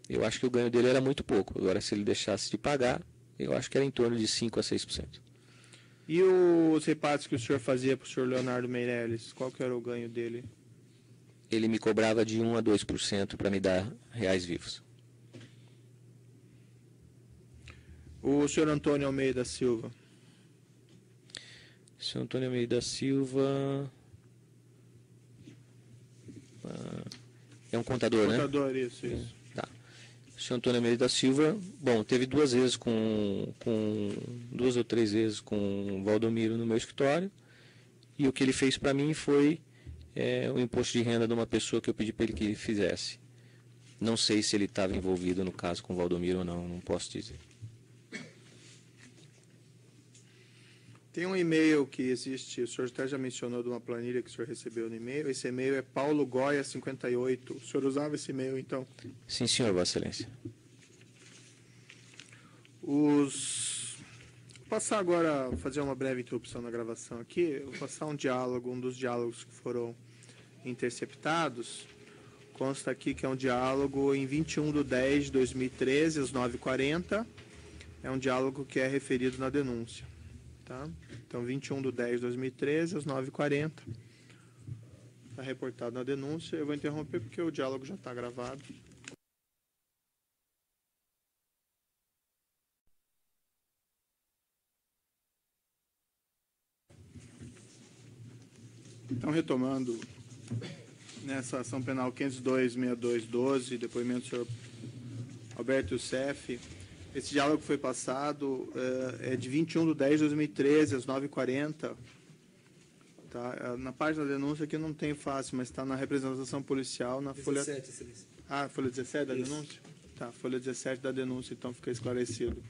Speaker 4: eu acho que o ganho dele era muito pouco. Agora, se ele deixasse de pagar, eu acho que era em torno de 5% a 6%.
Speaker 1: E os repasses que o senhor fazia para o senhor Leonardo Meirelles, qual que era o ganho dele?
Speaker 4: Ele me cobrava de 1% a 2% para me dar reais vivos.
Speaker 1: O senhor Antônio Almeida Silva.
Speaker 4: O senhor Antônio Almeida Silva... é um contador, né?
Speaker 1: Contador, isso.
Speaker 4: Tá. O senhor Antônio Almeida Silva, bom, teve 2 vezes 2 ou 3 vezes com o Valdomiro no meu escritório, e o que ele fez para mim foi o imposto de renda de uma pessoa que eu pedi para ele que ele fizesse. Não sei se ele estava envolvido no caso com o Valdomiro ou não posso dizer.
Speaker 1: Tem um e-mail que existe, o senhor até já mencionou de uma planilha que o senhor recebeu no e-mail. Esse e-mail é paulogoia58. O senhor usava esse e-mail, então?
Speaker 4: Sim, senhor, Vossa Excelência.
Speaker 1: Vou passar agora, fazer uma breve interrupção na gravação aqui. Eu vou passar um dos diálogos que foram interceptados. Consta aqui que é um diálogo em 21/10/2013, às 9h40. É um diálogo que é referido na denúncia. Tá? Então, 21/10/2013, às 9h40. Está reportado na denúncia. Eu vou interromper porque o diálogo já está gravado. Então, retomando, nessa ação penal 502.6212, depoimento do senhor Alberto Youssef, esse diálogo foi passado, é de 21/10/2013, às 9h40. Tá? Na página da denúncia aqui não tem fácil, mas está na representação policial, na
Speaker 5: 17,
Speaker 1: folha...
Speaker 5: Excelência.
Speaker 1: Ah, folha 17 da
Speaker 5: Isso.
Speaker 1: denúncia? Tá, folha 17 da denúncia, então fica esclarecido.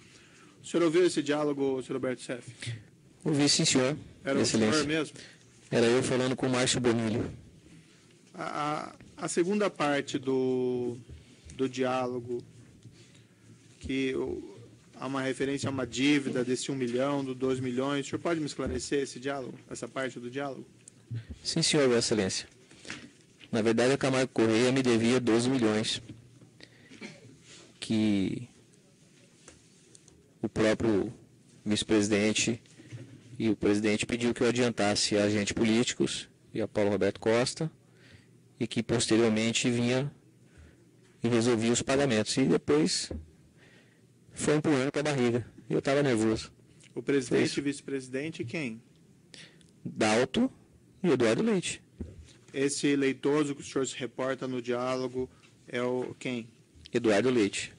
Speaker 1: O senhor ouviu esse diálogo, senhor Alberto Youssef?
Speaker 4: Ouvi, sim, senhor.
Speaker 1: Era o
Speaker 4: Excelência.
Speaker 1: senhor mesmo?
Speaker 4: Era eu falando com o Márcio Bonilho.
Speaker 1: A segunda parte do diálogo, que há uma referência a uma dívida desse 1 milhão, do 2 milhões, o senhor pode me esclarecer esse diálogo, essa parte do diálogo?
Speaker 4: Sim, senhor, Vossa Excelência. Na verdade, a Camargo Correia me devia 12 milhões, que o próprio vice-presidente e o presidente pediu que eu adiantasse a agentes políticos e a Paulo Roberto Costa, e que posteriormente vinha e resolvia os pagamentos. E depois foi empurrando para a barriga. E eu estava nervoso.
Speaker 1: O presidente e vice-presidente, quem?
Speaker 4: Dalto e Eduardo Leite.
Speaker 1: Esse leitoso que o senhor se reporta no diálogo é o quem?
Speaker 4: Eduardo Leite.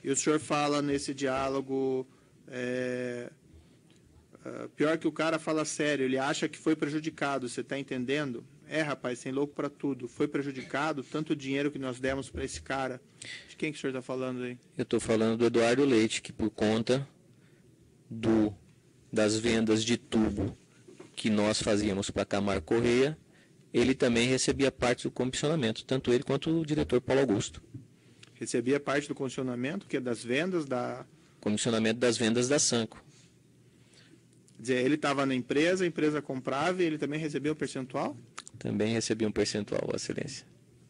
Speaker 1: E o senhor fala nesse diálogo, pior que o cara fala sério, ele acha que foi prejudicado, você está entendendo? rapaz, tem louco para tudo, foi prejudicado, tanto dinheiro que nós demos para esse cara. De quem que o senhor está falando aí?
Speaker 4: Eu estou falando do Eduardo Leite, que por conta das vendas de tubo que nós fazíamos para Camargo Correia, ele também recebia parte do comissionamento, tanto ele quanto o diretor Paulo Augusto.
Speaker 1: Recebia parte do comissionamento, que é das vendas da...
Speaker 4: Comissionamento das vendas da Sanco.
Speaker 1: Quer dizer, ele estava na empresa, a empresa comprava e ele também recebia um percentual?
Speaker 4: Também recebia um percentual, Vossa Excelência.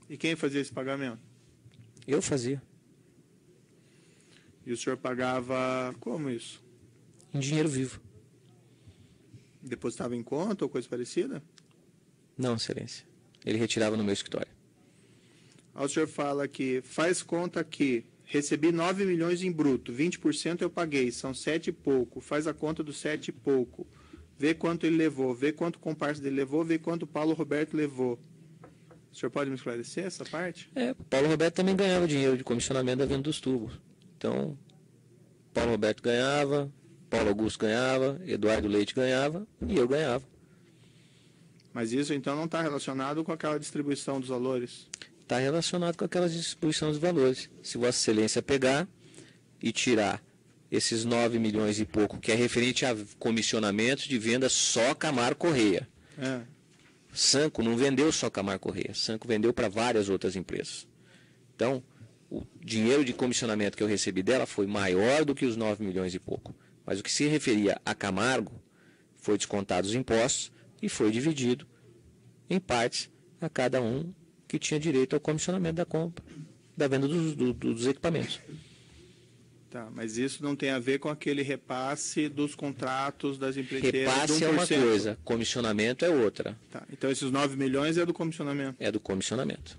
Speaker 1: E quem fazia esse pagamento?
Speaker 4: Eu fazia.
Speaker 1: E o senhor pagava como isso?
Speaker 4: Em dinheiro vivo.
Speaker 1: Depositava em conta ou coisa parecida?
Speaker 4: Não, Excelência. Ele retirava no meu escritório.
Speaker 1: Aí o senhor fala que faz conta que recebi 9 milhões em bruto, 20% eu paguei, são 7 e pouco, faz a conta dos 7 e pouco, vê quanto ele levou, vê quanto o comparsa dele levou, vê quanto o Paulo Roberto levou. O senhor pode me esclarecer essa parte?
Speaker 4: Paulo Roberto também ganhava dinheiro de comissionamento da venda dos tubos. Então, Paulo Roberto ganhava, Paulo Augusto ganhava, Eduardo Leite ganhava e eu ganhava.
Speaker 1: Mas isso então não está relacionado com aquela distribuição dos valores?
Speaker 4: Está relacionado com aquela distribuição dos valores. Se Vossa Excelência pegar e tirar esses 9 milhões e pouco, que é referente a comissionamentos de venda só Camargo Correia. Sanco não vendeu só Camargo Correia, Sanco vendeu para várias outras empresas. Então, o dinheiro de comissionamento que eu recebi dela foi maior do que os 9 milhões e pouco. Mas o que se referia a Camargo foi descontado os impostos e foi dividido em partes a cada um que tinha direito ao comissionamento da compra, da venda dos equipamentos.
Speaker 1: Tá, mas isso não tem a ver com aquele repasse dos contratos das empreiteiras.
Speaker 4: Repasse é uma coisa, comissionamento é outra.
Speaker 1: Tá, então esses 9 milhões é do comissionamento?
Speaker 4: É do comissionamento.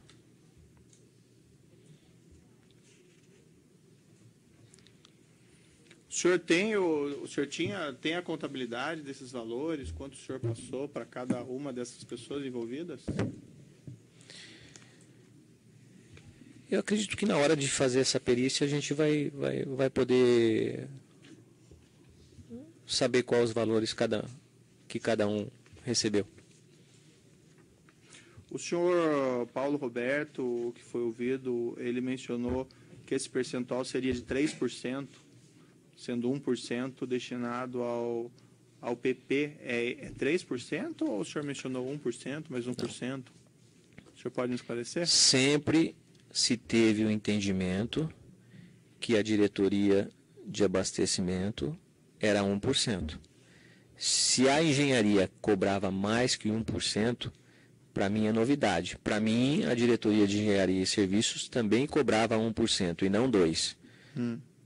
Speaker 1: O senhor tem a contabilidade desses valores? Quanto o senhor passou para cada uma dessas pessoas envolvidas?
Speaker 4: Eu acredito que na hora de fazer essa perícia a gente vai poder saber quais os valores que cada um recebeu.
Speaker 1: O senhor Paulo Roberto, que foi ouvido, ele mencionou que esse percentual seria de 3%, sendo 1% destinado ao PP. É 3% ou o senhor mencionou 1%, mais 1%? Não. O senhor pode me esclarecer?
Speaker 4: Sempre se teve o entendimento que a diretoria de abastecimento era 1%. Se a engenharia cobrava mais que 1%, para mim é novidade. Para mim, a diretoria de engenharia e serviços também cobrava 1% e não 2%.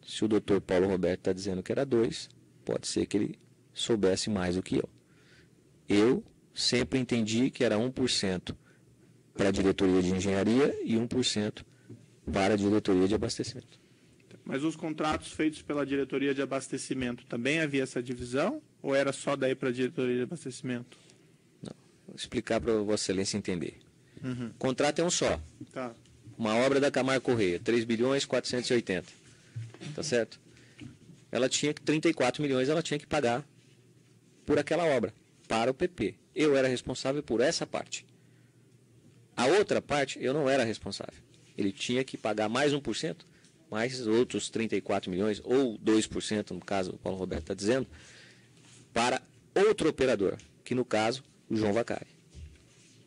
Speaker 4: Se o doutor Paulo Roberto está dizendo que era 2%, pode ser que ele soubesse mais do que eu. Eu sempre entendi que era 1% para a diretoria de engenharia e 1% para a diretoria de abastecimento.
Speaker 1: Mas os contratos feitos pela diretoria de abastecimento, também havia essa divisão? Ou era só daí para a diretoria de abastecimento?
Speaker 4: Não, vou explicar para Vossa Excelência entender. O contrato é um só.
Speaker 1: Tá.
Speaker 4: Uma obra da Camargo Correia, 3 bilhões 480. Tá certo? Ela tinha 34 milhões, ela tinha que pagar por aquela obra, para o PP. Eu era responsável por essa parte. A outra parte, eu não era responsável. Ele tinha que pagar mais 1%, mais outros 34 milhões, ou 2%, no caso, o Paulo Roberto está dizendo, para outro operador, que no caso, o João Vacari.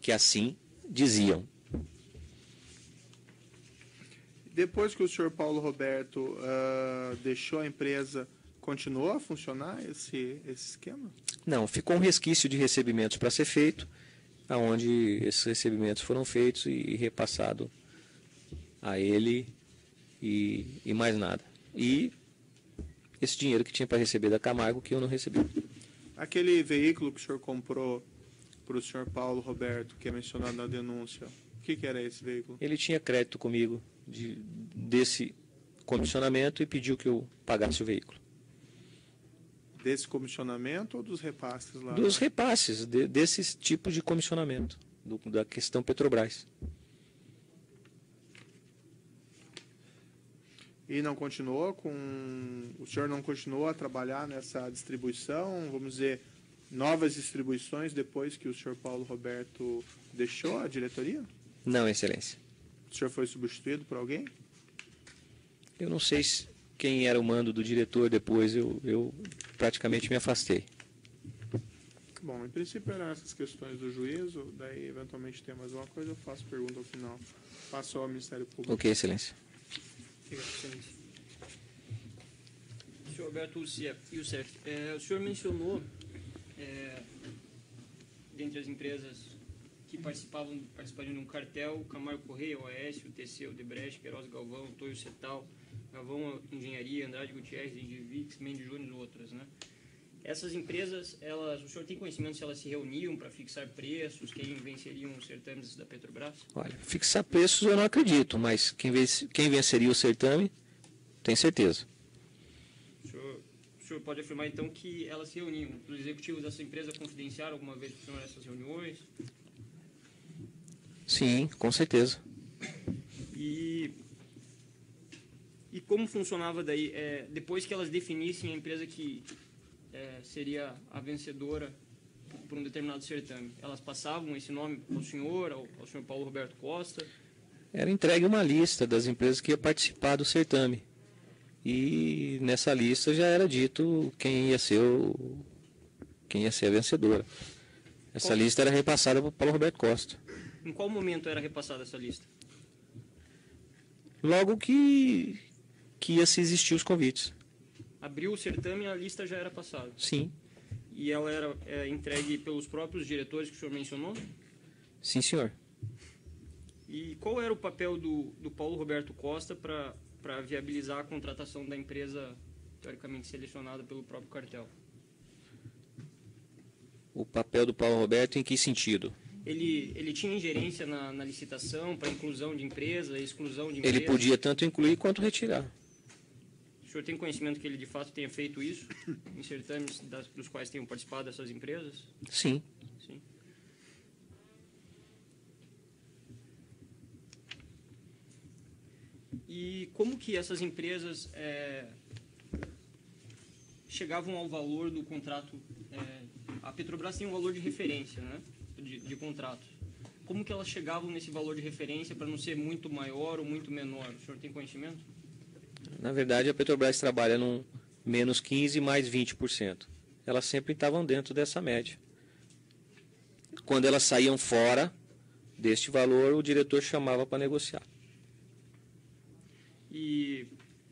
Speaker 4: Que assim diziam.
Speaker 1: Depois que o senhor Paulo Roberto deixou a empresa, continuou a funcionar esse esquema?
Speaker 4: Não, ficou um resquício de recebimentos para ser feito, aonde esses recebimentos foram feitos e repassado a ele e mais nada. E esse dinheiro que tinha para receber da Camargo que eu não recebi.
Speaker 1: Aquele veículo que o senhor comprou para o senhor Paulo Roberto, que é mencionado na denúncia, o que era esse veículo?
Speaker 4: Ele tinha crédito comigo desse comissionamento e pediu que eu pagasse o veículo.
Speaker 1: Desse comissionamento ou dos repasses lá?
Speaker 4: Dos repasses, desses tipos de comissionamento, da questão Petrobras.
Speaker 1: E não continuou o senhor não continuou a trabalhar nessa distribuição, vamos dizer, novas distribuições depois que o senhor Paulo Roberto deixou a diretoria?
Speaker 4: Não, Excelência.
Speaker 1: O senhor foi substituído por alguém?
Speaker 4: Eu não sei quem era o mando do diretor depois, eu praticamente me afastei.
Speaker 1: Bom, em princípio eram essas questões do juízo, daí eventualmente tem mais uma coisa, eu faço pergunta ao final. Passo ao Ministério Público.
Speaker 4: Ok, Excelência.
Speaker 3: Obrigado, excelência. Senhor Alberto Youssef, o senhor mencionou, dentre as empresas que participariam de um cartel, Camargo Correia, OAS, o TC, o Debrecht, Queiroz Galvão, Toyo Cetal, Galvão Engenharia, Andrade Gutierrez, Engivix, Mendes Júnior e outras, né? Essas empresas, o senhor tem conhecimento se elas se reuniam para fixar preços, quem venceriam os certames da Petrobras?
Speaker 4: Olha, fixar preços eu não acredito, mas quem venceria o certame, tem certeza.
Speaker 3: O senhor pode afirmar, então, que elas se reuniam. Os executivos dessa empresa confidenciaram alguma vez para o senhor essas reuniões?
Speaker 4: Sim, com certeza.
Speaker 3: E como funcionava daí? Depois que elas definissem a empresa que seria a vencedora por um determinado certame, elas passavam esse nome ao senhor Paulo Roberto Costa?
Speaker 4: Era entregue uma lista das empresas que ia participar do certame. E nessa lista já era dito quem ia ser a vencedora. Essa lista era repassada para o Paulo Roberto Costa.
Speaker 3: Em qual momento era repassada essa lista?
Speaker 4: Logo que ia se existir os convites.
Speaker 3: Abriu o certame e a lista já era passada?
Speaker 4: Sim.
Speaker 3: E ela era entregue pelos próprios diretores que o senhor mencionou?
Speaker 4: Sim, senhor.
Speaker 3: E qual era o papel do Paulo Roberto Costa para viabilizar a contratação da empresa teoricamente selecionada pelo próprio cartel?
Speaker 4: O papel do Paulo Roberto em que sentido?
Speaker 3: Ele tinha ingerência na licitação para inclusão de empresa, exclusão de empresa?
Speaker 4: Ele podia tanto incluir quanto retirar.
Speaker 3: O senhor tem conhecimento que ele de fato tenha feito isso em certames dos quais tenham participado dessas empresas?
Speaker 4: Sim.
Speaker 3: Sim. E como que essas empresas chegavam ao valor do contrato? A Petrobras tem um valor de referência, né, de contrato. Como que elas chegavam nesse valor de referência para não ser muito maior ou muito menor? O senhor tem conhecimento?
Speaker 4: Na verdade, a Petrobras trabalha num menos 15% mais 20%. Elas sempre estavam dentro dessa média. Quando elas saíam fora deste valor, o diretor chamava para negociar.
Speaker 3: E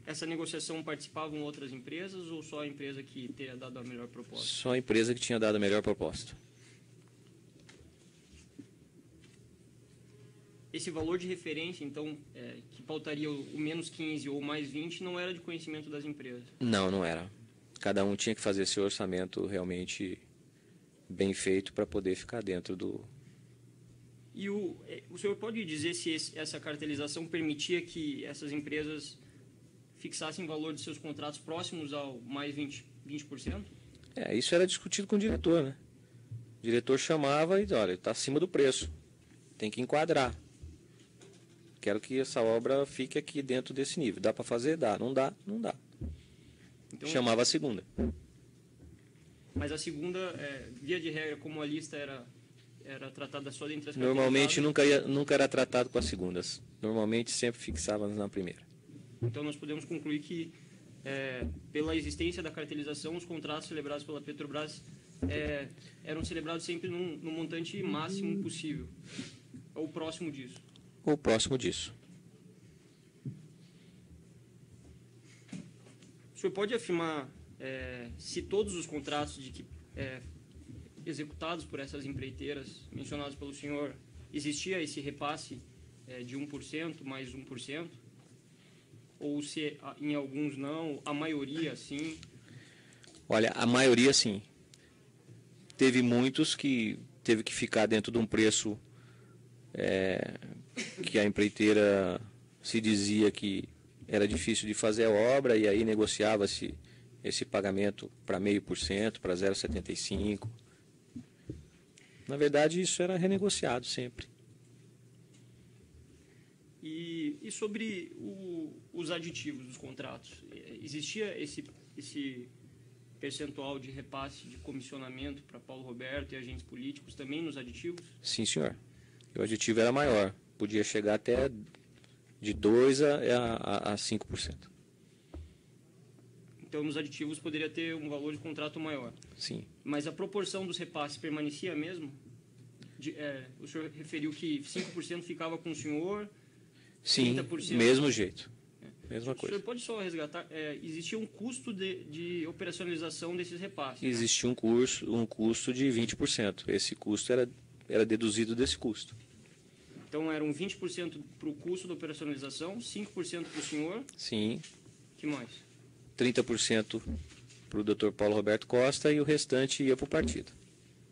Speaker 3: essa negociação participavam outras empresas ou só a empresa que teria dado a melhor proposta?
Speaker 4: Só a empresa que tinha dado a melhor proposta.
Speaker 3: Esse valor de referência, então, que pautaria o menos 15 ou mais 20, não era de conhecimento das empresas?
Speaker 4: Não, não era. Cada um tinha que fazer seu orçamento realmente bem feito para poder ficar dentro do...
Speaker 3: E o senhor pode dizer se essa cartelização permitia que essas empresas fixassem o valor de seus contratos próximos ao mais 20%?
Speaker 4: Isso era discutido com o diretor, né? O diretor chamava e dizia, olha, está acima do preço, tem que enquadrar. Quero que essa obra fique aqui dentro desse nível. Dá para fazer? Dá. Não dá? Não dá. Então, chamava a segunda.
Speaker 3: Mas a segunda, via de regra, como a lista era tratada só dentre as
Speaker 4: normalmente nunca era tratado com as segundas. Normalmente sempre fixávamos na primeira.
Speaker 3: Então nós podemos concluir que, pela existência da cartelização, os contratos celebrados pela Petrobras eram celebrados sempre no montante máximo possível, ou próximo disso.
Speaker 4: Ou próximo disso.
Speaker 3: O senhor pode afirmar se todos os contratos executados por essas empreiteiras mencionados pelo senhor, existia esse repasse de 1% mais 1%? Ou se em alguns não, a maioria sim?
Speaker 4: Olha, a maioria sim. Teve muitos que teve que ficar dentro de um preço que a empreiteira se dizia que era difícil de fazer a obra e aí negociava-se esse pagamento para 0,5%, para 0,75%. Na verdade, isso era renegociado sempre.
Speaker 3: E sobre os aditivos dos contratos, existia esse percentual de repasse de comissionamento para Paulo Roberto e agentes políticos também nos aditivos?
Speaker 4: Sim, senhor. E o aditivo era maior, podia chegar até de 2% a 5%.
Speaker 3: Então, nos aditivos poderia ter um valor de contrato maior.
Speaker 4: Sim.
Speaker 3: Mas a proporção dos repasses permanecia a mesma? O senhor referiu que 5% ficava com o senhor,
Speaker 4: Sim,
Speaker 3: 30%...
Speaker 4: mesmo jeito. Mesma
Speaker 3: O
Speaker 4: coisa.
Speaker 3: senhor pode só resgatar, existia um custo de operacionalização desses repasses? Né?
Speaker 4: Existia um custo de 20%. Esse custo era deduzido desse custo.
Speaker 3: Então, eram 20% para o custo da operacionalização, 5% para o senhor.
Speaker 4: Sim.
Speaker 3: Que mais?
Speaker 4: 30% para o Dr. Paulo Roberto Costa e o restante ia para o partido.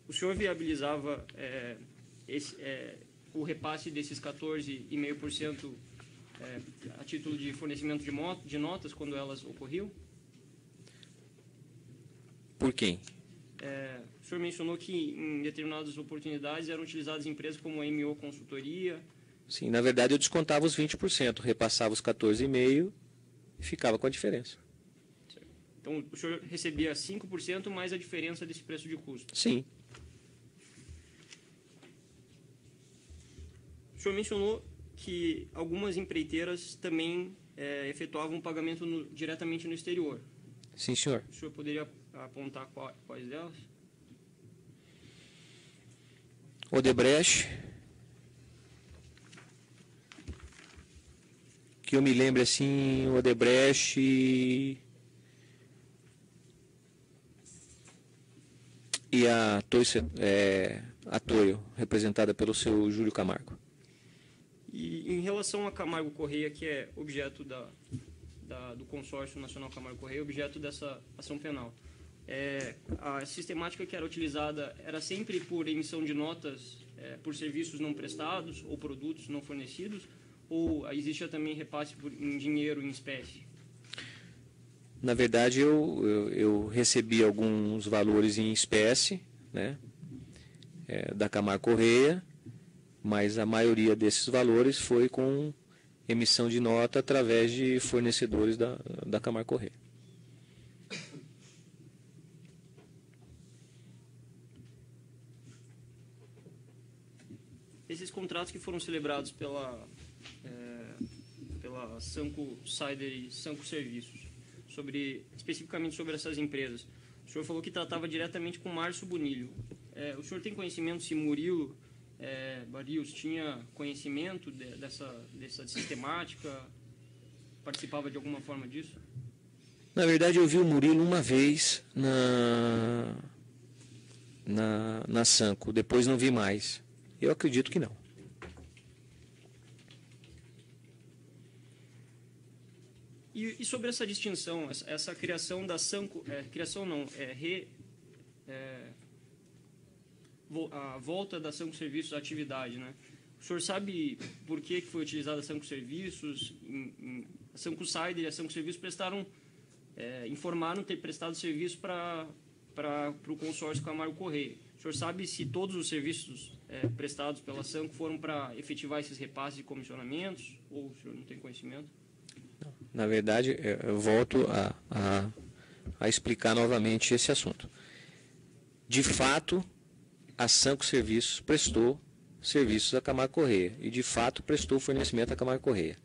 Speaker 3: O senhor viabilizava o repasse desses 14,5% a título de fornecimento de notas quando elas ocorriam?
Speaker 4: Por quem?
Speaker 3: O senhor mencionou que em determinadas oportunidades eram utilizadas empresas como a MO Consultoria.
Speaker 4: Sim, na verdade eu descontava os 20%, repassava os 14,5% e ficava com a diferença.
Speaker 3: Então, o senhor recebia 5% mais a diferença desse preço de custo?
Speaker 4: Sim.
Speaker 3: O senhor mencionou que algumas empreiteiras também efetuavam pagamento diretamente no exterior.
Speaker 4: Sim, senhor.
Speaker 3: O senhor poderia apontar quais delas?
Speaker 4: Odebrecht, que eu me lembro assim, Odebrecht e a Toyo, representada pelo seu Júlio Camargo.
Speaker 3: E em relação a Camargo Correia, que é objeto do consórcio nacional Camargo Correia, objeto dessa ação penal, a sistemática que era utilizada era sempre por emissão de notas por serviços não prestados ou produtos não fornecidos, ou existia também repasse em dinheiro, em espécie?
Speaker 4: Na verdade, eu recebi alguns valores em espécie, né, da Camargo Correia, mas a maioria desses valores foi com emissão de nota através de fornecedores da Camargo Correia.
Speaker 3: Esses contratos que foram celebrados pela Sanco Cider e Sanco Serviços, especificamente sobre essas empresas, o senhor falou que tratava diretamente com Márcio Bonilho. O senhor tem conhecimento se Murilo Barrios tinha conhecimento dessa sistemática, participava de alguma forma disso?
Speaker 4: Na verdade, eu vi o Murilo uma vez na Sanco, depois não vi mais. Eu acredito que não.
Speaker 3: E sobre essa distinção, essa criação da Sanco, a volta da Sanco Serviços à atividade, né? O senhor sabe por que foi utilizada a Sanco Serviços? A Sanco Cider e a Sanco Serviços informaram ter prestado serviço para o consórcio Camargo Correia. O senhor sabe se todos os serviços prestados pela Sanco foram para efetivar esses repasses e comissionamentos, ou o senhor não tem conhecimento?
Speaker 4: Na verdade, eu volto a explicar novamente esse assunto. De fato, a Sanco Serviços prestou serviços à Camargo Correia e, de fato, prestou fornecimento à Camargo Correia.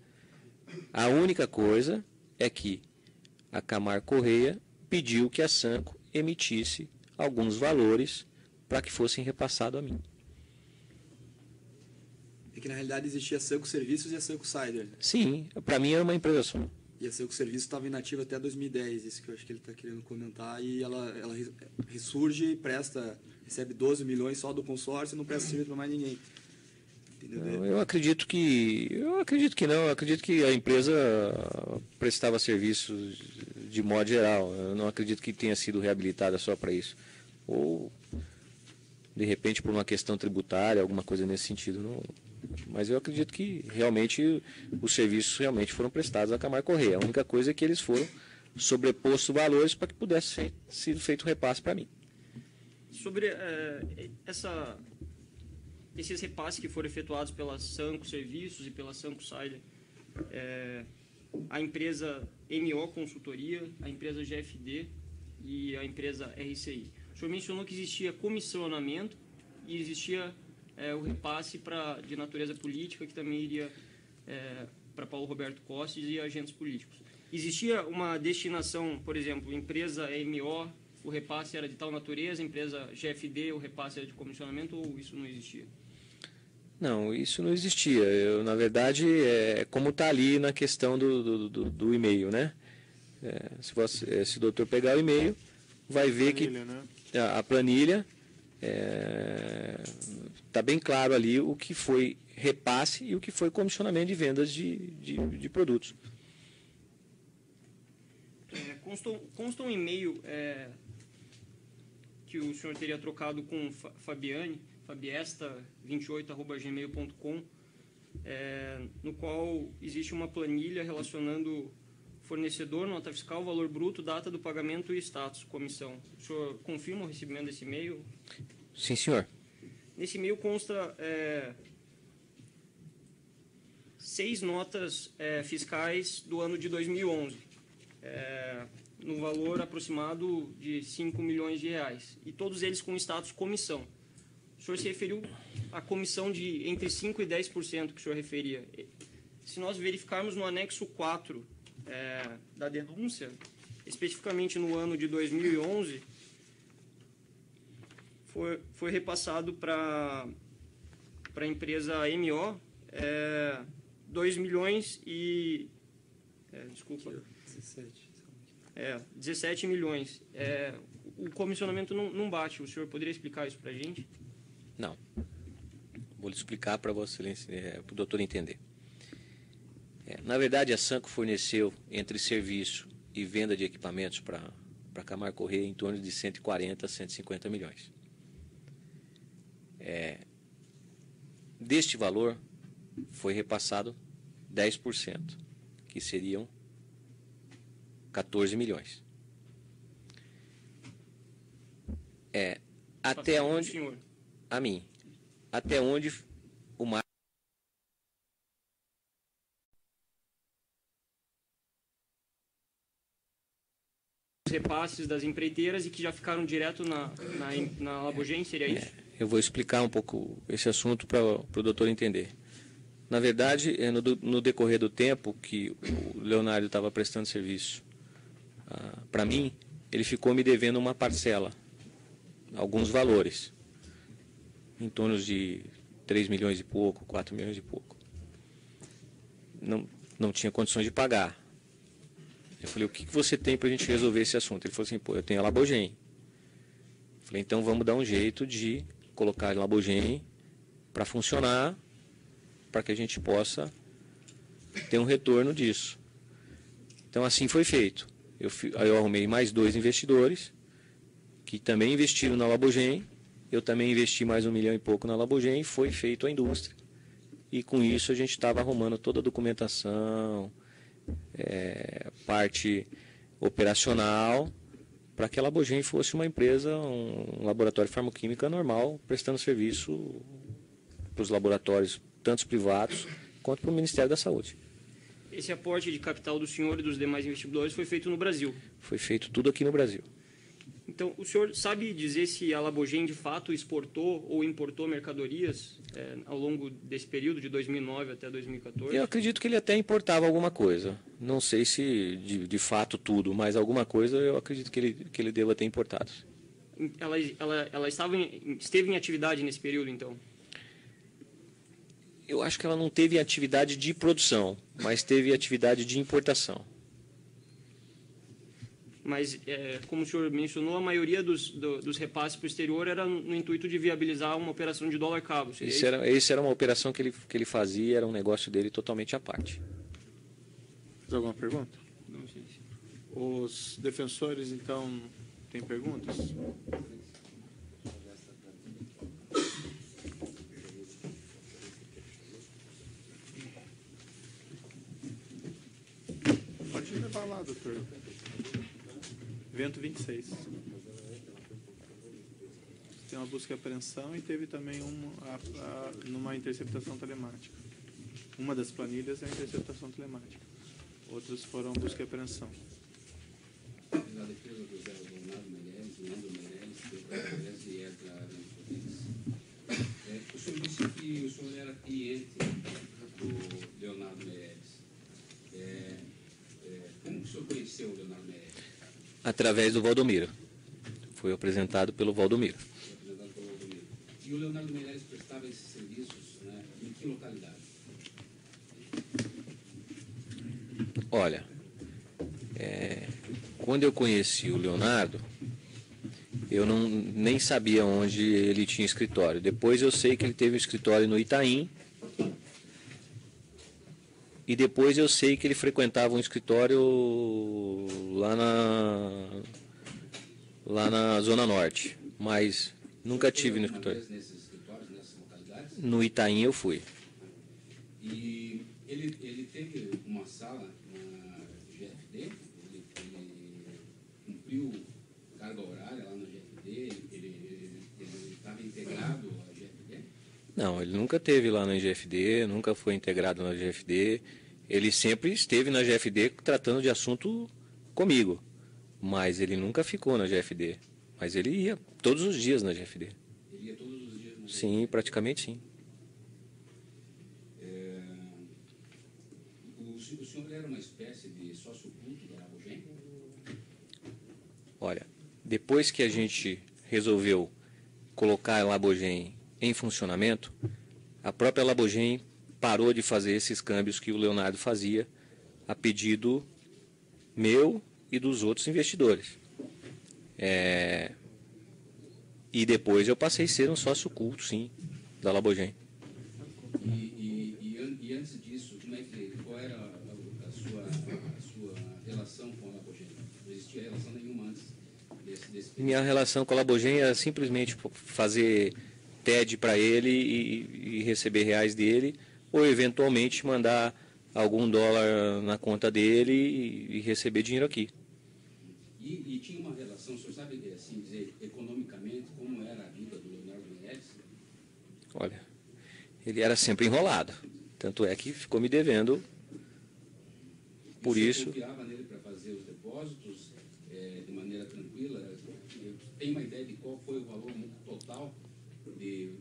Speaker 4: A única coisa é que a Camargo Correia pediu que a Sanco emitisse alguns valores para que fossem repassados a mim.
Speaker 5: É que, na realidade, existia a Sanco Serviços e a Sanco Cider.
Speaker 4: Sim, para mim era uma empresa só.
Speaker 5: E a Sanco Serviços estava inativa até 2010, isso que eu acho que ele está querendo comentar, e ela ressurge e recebe 12 milhões só do consórcio e não presta serviço para mais ninguém. Entendeu?
Speaker 4: Eu acredito que não, eu acredito que a empresa prestava serviços de modo geral. Eu não acredito que tenha sido reabilitada só para isso. Ou, de repente, por uma questão tributária, alguma coisa nesse sentido. Não. Mas eu acredito que realmente os serviços realmente foram prestados à Camargo Correia. A única coisa é que eles foram sobrepostos valores para que pudesse ser feito o repasse para mim.
Speaker 3: Sobre esses repasses que foram efetuados pela Sanco Serviços e pela Sanco Cider, a empresa MO Consultoria, a empresa GFD e a empresa RCI. O senhor mencionou que existia comissionamento e existia o repasse de natureza política, que também iria para Paulo Roberto Costes e agentes políticos. Existia uma destinação, por exemplo, empresa MO, o repasse era de tal natureza, empresa GFD, o repasse era de comissionamento, ou isso não existia?
Speaker 4: Não, isso não existia. Na verdade, como está ali na questão do e-mail, né? Se o doutor pegar o e-mail, vai ver
Speaker 1: planilha,
Speaker 4: que
Speaker 1: né?
Speaker 4: a planilha está bem claro ali o que foi repasse e o que foi comissionamento de vendas de produtos.
Speaker 3: Consta um e-mail que o senhor teria trocado com fabiesta28@gmail.com, no qual existe uma planilha relacionando fornecedor, nota fiscal, valor bruto, data do pagamento e status, comissão. O senhor confirma o recebimento desse e-mail?
Speaker 4: Sim, senhor.
Speaker 3: Nesse e-mail consta 6 notas fiscais do ano de 2011, no valor aproximado de 5 milhões de reais, e todos eles com status comissão. O senhor se referiu à comissão de entre 5% e 10% que o senhor referia. Se nós verificarmos no anexo 4 da denúncia, especificamente no ano de 2011, foi repassado para a empresa MO 2 milhões e... desculpa. 17 milhões. O comissionamento não bate. O senhor poderia explicar isso para a gente?
Speaker 4: Não. Vou lhe explicar para Vossa Excelência, para o doutor entender. Na verdade, a Sanco forneceu, entre serviço e venda de equipamentos para a Camargo Corrêa, em torno de 140 a 150 milhões. Deste valor, foi repassado 10%, que seriam 14 milhões. Até onde...
Speaker 3: Senhor.
Speaker 4: A mim. Até onde o mar...
Speaker 3: Os repasses das empreiteiras e que já ficaram direto na Labogen, seria isso?
Speaker 4: Eu vou explicar um pouco esse assunto para o doutor entender. Na verdade, no decorrer do tempo que o Leonardo estava prestando serviço para mim, ele ficou me devendo uma parcela, alguns valores, em torno de 3 milhões e pouco, 4 milhões e pouco. Não tinha condições de pagar. Eu falei, o que você tem para a gente resolver esse assunto? Ele falou assim, eu tenho a Labogen. Eu falei, então vamos dar um jeito de colocar a Labogen para funcionar, para que a gente possa ter um retorno disso. Então assim foi feito. Eu arrumei mais 2 investidores, que também investiram na Labogen. Eu também investi mais 1 milhão e pouco na Labogen, foi feito a indústria. E com isso a gente estava arrumando toda a documentação, parte operacional, para que a Labogen fosse uma empresa, um laboratório de farmacoquímica normal, prestando serviço para os laboratórios, tanto privados quanto para o Ministério da Saúde.
Speaker 3: Esse aporte de capital do senhor e dos demais investidores foi feito no Brasil?
Speaker 4: Foi feito tudo aqui no Brasil.
Speaker 3: Então, o senhor sabe dizer se a Labogen de fato exportou ou importou mercadorias ao longo desse período, de 2009 até 2014?
Speaker 4: Eu acredito que ele até importava alguma coisa. Não sei se de fato tudo, mas alguma coisa eu acredito que ele deva ter importado.
Speaker 3: Ela esteve em atividade nesse período, então?
Speaker 4: Eu acho que ela não teve atividade de produção, mas teve atividade de importação.
Speaker 3: Mas, como o senhor mencionou, a maioria dos repasses para o exterior era no intuito de viabilizar uma operação de dólar cabo.
Speaker 4: Isso era uma operação que ele fazia, era um negócio dele totalmente à parte.
Speaker 1: Mais alguma pergunta?
Speaker 3: Não sei.
Speaker 1: Os defensores, então, têm perguntas? Pode levar lá, doutor. Evento 26. Tem uma busca e apreensão e teve também numa interceptação telemática. Uma das planilhas é a interceptação telemática. Outras foram busca e apreensão.
Speaker 6: A defesa do Zé Leonardo Meirelles, Leandro Meirelles, Pedro Meirelles e Edgar Rodrigues. O senhor disse que o senhor era cliente do Leonardo Meirelles. Como que o senhor conheceu o Leonardo Meirelles?
Speaker 4: Através do Valdomiro. Foi apresentado pelo Valdomiro.
Speaker 6: Foi apresentado pelo Valdomiro. E o Leonardo Meirelles prestava esses serviços, né, em que localidade?
Speaker 4: Olha, quando eu conheci o Leonardo, eu nem sabia onde ele tinha escritório. Depois eu sei que ele teve um escritório no Itaim. E depois eu sei que ele frequentava um escritório lá na Zona Norte. Mas nunca tive no escritório.
Speaker 6: Nesses escritórios, nessas localidades?
Speaker 4: No Itaim eu fui.
Speaker 6: E ele teve uma sala na GFD? Ele cumpriu carga horária lá na GFD? Ele estava integrado à GFD?
Speaker 4: Não, ele nunca esteve lá na GFD, nunca foi integrado na GFD. Ele sempre esteve na GFD tratando de assunto comigo, mas ele nunca ficou na GFD. Mas ele ia todos os dias na GFD.
Speaker 6: Ele ia todos os dias na GFD?
Speaker 4: Sim, praticamente sim.
Speaker 6: O senhor era uma espécie de sócio oculto da Labogem?
Speaker 4: Olha, depois que a gente resolveu colocar a Labogem em funcionamento, a própria Labogem parou de fazer esses câmbios que o Leonardo fazia a pedido meu e dos outros investidores. E depois eu passei a ser um sócio oculto, sim, da Labogem.
Speaker 6: E antes disso, qual era a sua relação com a Labogem? Não existia relação nenhuma antes desse período?
Speaker 4: Minha relação com a Labogem era simplesmente fazer TED para ele e receber reais dele, ou eventualmente mandar algum dólar na conta dele e receber dinheiro aqui.
Speaker 6: E tinha uma relação, o senhor sabe assim dizer, economicamente, como era a vida do Leonardo Meirelles?
Speaker 4: Olha, ele era sempre enrolado. Tanto é que ficou me devendo por
Speaker 6: o senhor
Speaker 4: isso.
Speaker 6: confiava nele para fazer os depósitos de maneira tranquila? Tem uma ideia de qual foi o valor total de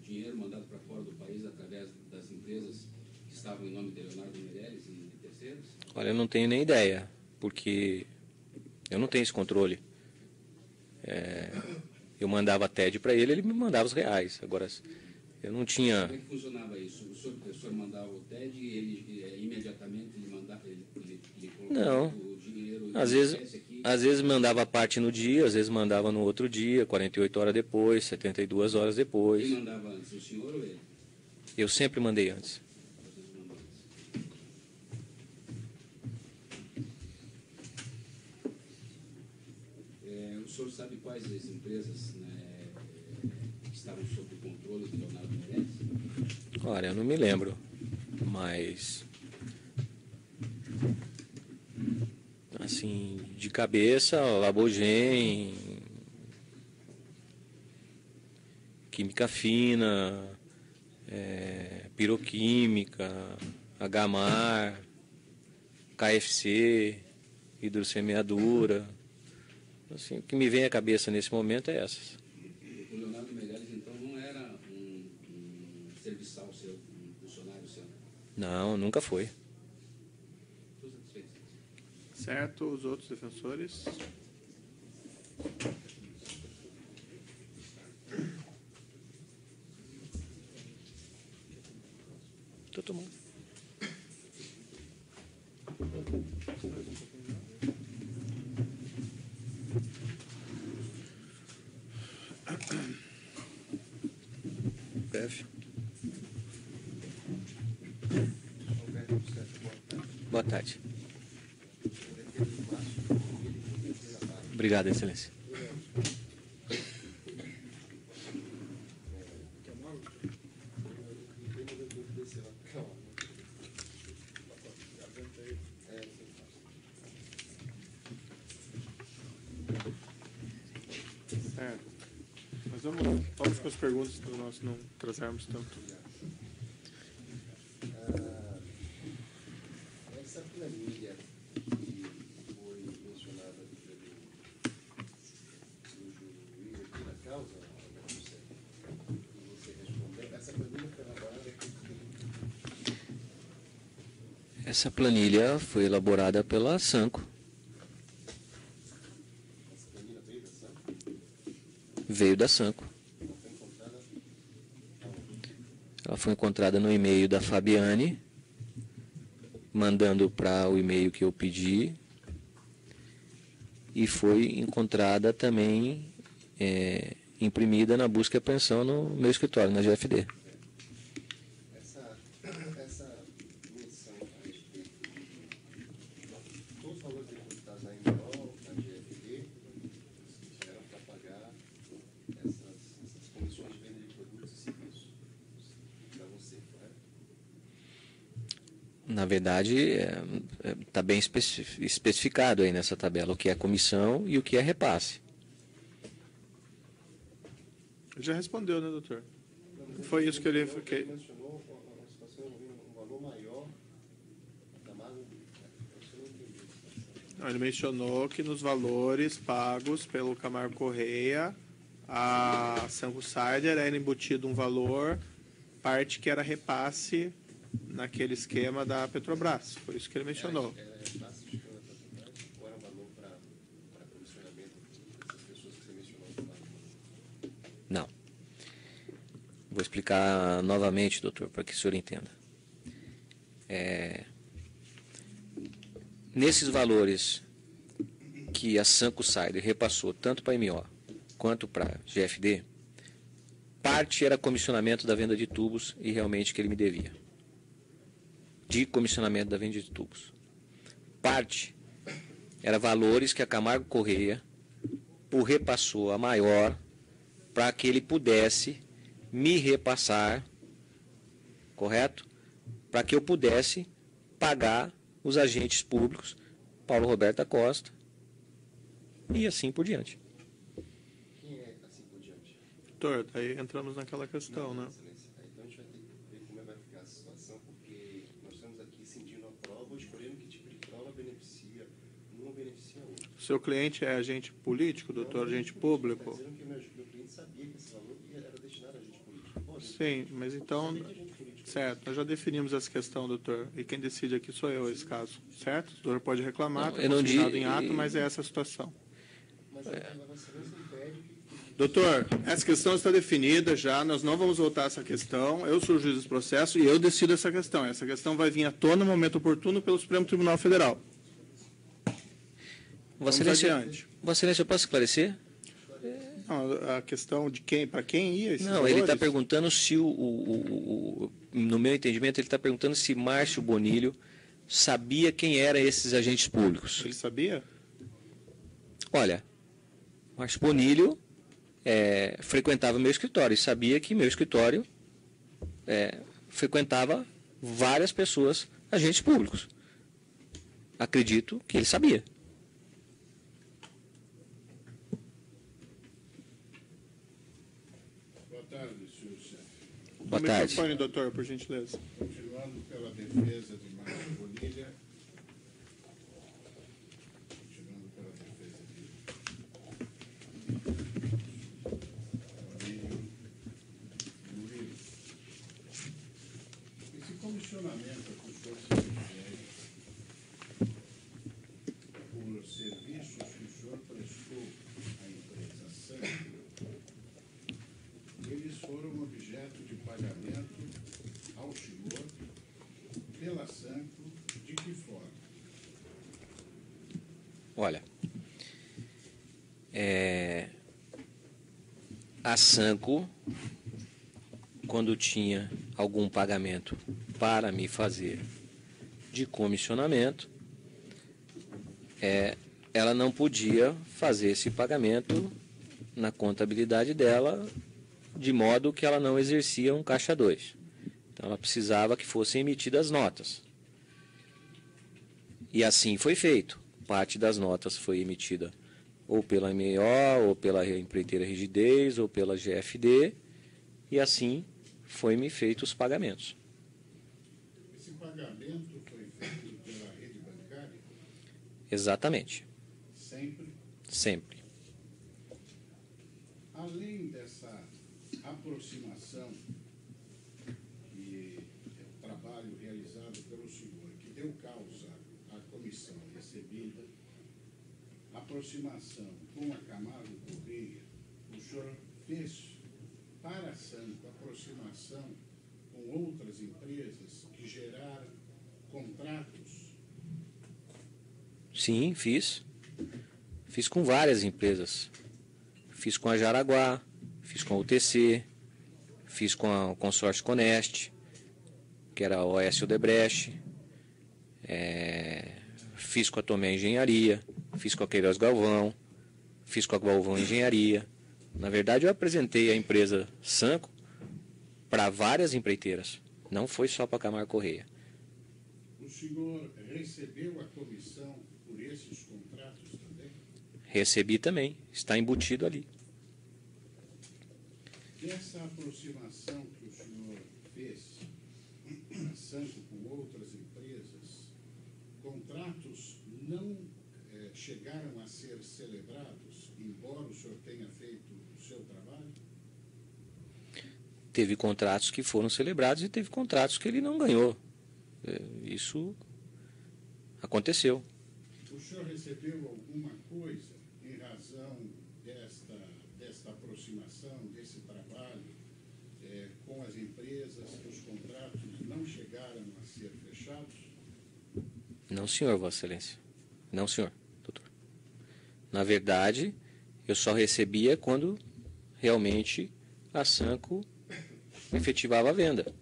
Speaker 6: dinheiro mandado para fora do país através das empresas que estavam em nome de Leonardo Meirelles e de terceiros?
Speaker 4: Olha, eu não tenho nem ideia, porque eu não tenho esse controle. Eu mandava TED para ele, ele me mandava os reais. Agora, eu não tinha...
Speaker 6: Como é que funcionava isso? O senhor mandava o TED e ele imediatamente ele colocava
Speaker 4: Não.
Speaker 6: o dinheiro...
Speaker 4: Às vezes mandava parte no dia, às vezes mandava no outro dia, 48 horas depois, 72 horas depois.
Speaker 6: Quem mandava antes, o senhor ou ele?
Speaker 4: Eu sempre mandei antes.
Speaker 6: Vocês mandam antes. O senhor sabe quais as empresas, né, que estavam sob o controle de Leonardo Meirelles?
Speaker 4: Olha, eu não me lembro, mas... Assim, de cabeça, Labogem, Química Fina, Piroquímica, Agamar, KFC, hidrosemeadura. Assim, o que me vem à cabeça nesse momento é essas.
Speaker 6: O Leonardo Meirelles, então, não era um serviçal seu, um funcionário seu?
Speaker 4: Não, nunca foi.
Speaker 6: Estou satisfeito.
Speaker 1: Certo, os outros defensores?
Speaker 4: Estou tomando. Breve. Boa tarde. Obrigado, Excelência.
Speaker 1: Mas vamos com as perguntas para nós não atrasarmos tanto.
Speaker 7: Essa planilha que foi mencionada pelo juiz aqui na causa, que você
Speaker 4: Essa planilha foi elaborada pela Sanco.
Speaker 7: Essa planilha veio da SAM?
Speaker 4: Veio da Sanco.
Speaker 7: Ela foi encontrada aonde?
Speaker 4: Ela foi encontrada no e-mail da Fabiane, mandando para o e-mail que eu pedi, e foi encontrada também imprimida na busca e apreensão no meu escritório, na GFD.
Speaker 7: Essa menção a respeito de todos os valores depositados na MO, na GFD, eram para pagar essas comissões de venda de produtos e serviços para você, correto?
Speaker 4: Na verdade, está bem especificado aí nessa tabela o que é comissão e o que é repasse.
Speaker 1: Já respondeu, né, doutor? Foi isso que ele...
Speaker 7: Ele mencionou uma situação envolvendo um valor maior da mágoa. Eu não entendi.
Speaker 1: Não, ele mencionou que nos valores pagos pelo Camargo Correia, a Sanco Cider era embutido um valor, parte que era repasse naquele esquema da Petrobras. Foi isso que ele mencionou.
Speaker 7: Era repasse de cana para Petrobras ou era um valor para comissionamento dessas pessoas que você mencionou no lado?
Speaker 4: Não. Vou explicar novamente, doutor, para que o senhor entenda. Nesses valores que a Sanco Cider repassou tanto para a MO quanto para a GFD, parte era comissionamento da venda de tubos e realmente que ele me devia. De comissionamento da venda de tubos. Parte era valores que a Camargo Correia o repassou a maior para que ele pudesse me repassar, correto? Para que eu pudesse pagar os agentes públicos, Paulo Roberto da Costa, e assim por diante.
Speaker 7: Quem é assim por diante?
Speaker 1: Doutor, aí entramos naquela questão, né?
Speaker 7: Excelência. Então a gente vai ter que ver como vai ficar a situação, porque nós estamos aqui sentindo a prova, escolhendo que tipo de prova beneficia um ou beneficia outro.
Speaker 1: Seu cliente é agente político, doutor, agente
Speaker 7: Está
Speaker 1: público?
Speaker 7: dizendo que meu cliente sabia que esse valor era destinado a agente político. Bom,
Speaker 1: Sim, mas então...
Speaker 7: sabia que agente político.
Speaker 1: Certo, nós já definimos essa questão, doutor. E quem decide aqui sou eu, esse caso. Certo? O doutor pode reclamar,
Speaker 4: Não,
Speaker 1: está
Speaker 4: eu não
Speaker 1: consignado
Speaker 4: digo-
Speaker 1: em ato, mas é essa a situação.
Speaker 7: Mas a excelência impede que
Speaker 1: Doutor, essa questão está definida já, nós não vamos voltar a essa questão. Eu sou o juiz desse processo e eu decido essa questão. Essa questão vai vir à tona no momento oportuno pelo Supremo Tribunal Federal.
Speaker 4: Vossa
Speaker 1: Vamos
Speaker 4: Excelência,
Speaker 1: adiante.
Speaker 4: Vossa Excelência, eu posso esclarecer?
Speaker 1: Não, a questão de quem, para quem ia esses
Speaker 4: Não, ele está
Speaker 1: valores?
Speaker 4: perguntando se no meu entendimento, ele está perguntando se Márcio Bonilho sabia quem eram esses agentes públicos.
Speaker 1: Ele sabia?
Speaker 4: Olha, Márcio Bonilho frequentava meu escritório e sabia que meu escritório frequentava várias pessoas, agentes públicos. Acredito que ele sabia.
Speaker 8: Boa tarde, senhor chefe.
Speaker 4: Boa
Speaker 1: O
Speaker 4: tarde.
Speaker 1: microfone, doutor, por gentileza.
Speaker 8: Continuando pela defesa de Márcio Bonilha. Continuando pela defesa de Murilo. Esse comissionamento que o senhor se refere por serviços que o senhor prestou à empresa Sanco, eles foram objeto de pagamento ao senhor pela Sanco de que forma?
Speaker 4: Olha, a Sanco, quando tinha algum pagamento para me fazer de comissionamento, ela não podia fazer esse pagamento na contabilidade dela, de modo que ela não exercia um caixa 2. Então ela precisava que fossem emitidas notas. E assim foi feito. Parte das notas foi emitida ou pela MO, ou pela empreiteira Rigidez, ou pela GFD, e assim foi-me feito os pagamentos.
Speaker 8: Esse pagamento foi feito pela rede bancária
Speaker 4: Exatamente.
Speaker 8: sempre?
Speaker 4: Sempre.
Speaker 8: Além dessa aproximação, que é o trabalho realizado pelo senhor, que deu causa à comissão recebida, aproximação com a Camargo Correia, o senhor fez para a Sanco aproximação com outras empresas que geraram contratos?
Speaker 4: Sim, fiz. Fiz com várias empresas. Fiz com a Jaraguá, fiz com a UTC, fiz com o consórcio Conest, que era a OS Odebrecht, fiz com a Tomé Engenharia, fiz com a Queiroz Galvão, fiz com a Galvão Engenharia. Na verdade, eu apresentei a empresa Sanco para várias empreiteiras, não foi só para a Camargo Correia.
Speaker 8: O senhor recebeu a comissão por esses contratos também?
Speaker 4: Recebi também, está embutido ali.
Speaker 8: Essa aproximação que o senhor fez, a Sanco com outras empresas, contratos não chegaram a ser celebrados, embora o senhor tenha feito o seu trabalho?
Speaker 4: Teve contratos que foram celebrados e teve contratos que ele não ganhou. Isso aconteceu.
Speaker 8: O senhor recebeu alguma coisa em razão desta aproximação, desse trabalho com as empresas, que os contratos não chegaram a ser fechados?
Speaker 4: Não, senhor, Vossa Excelência. Não, senhor, doutor. Na verdade, eu só recebia quando realmente a Sanco efetivava a venda.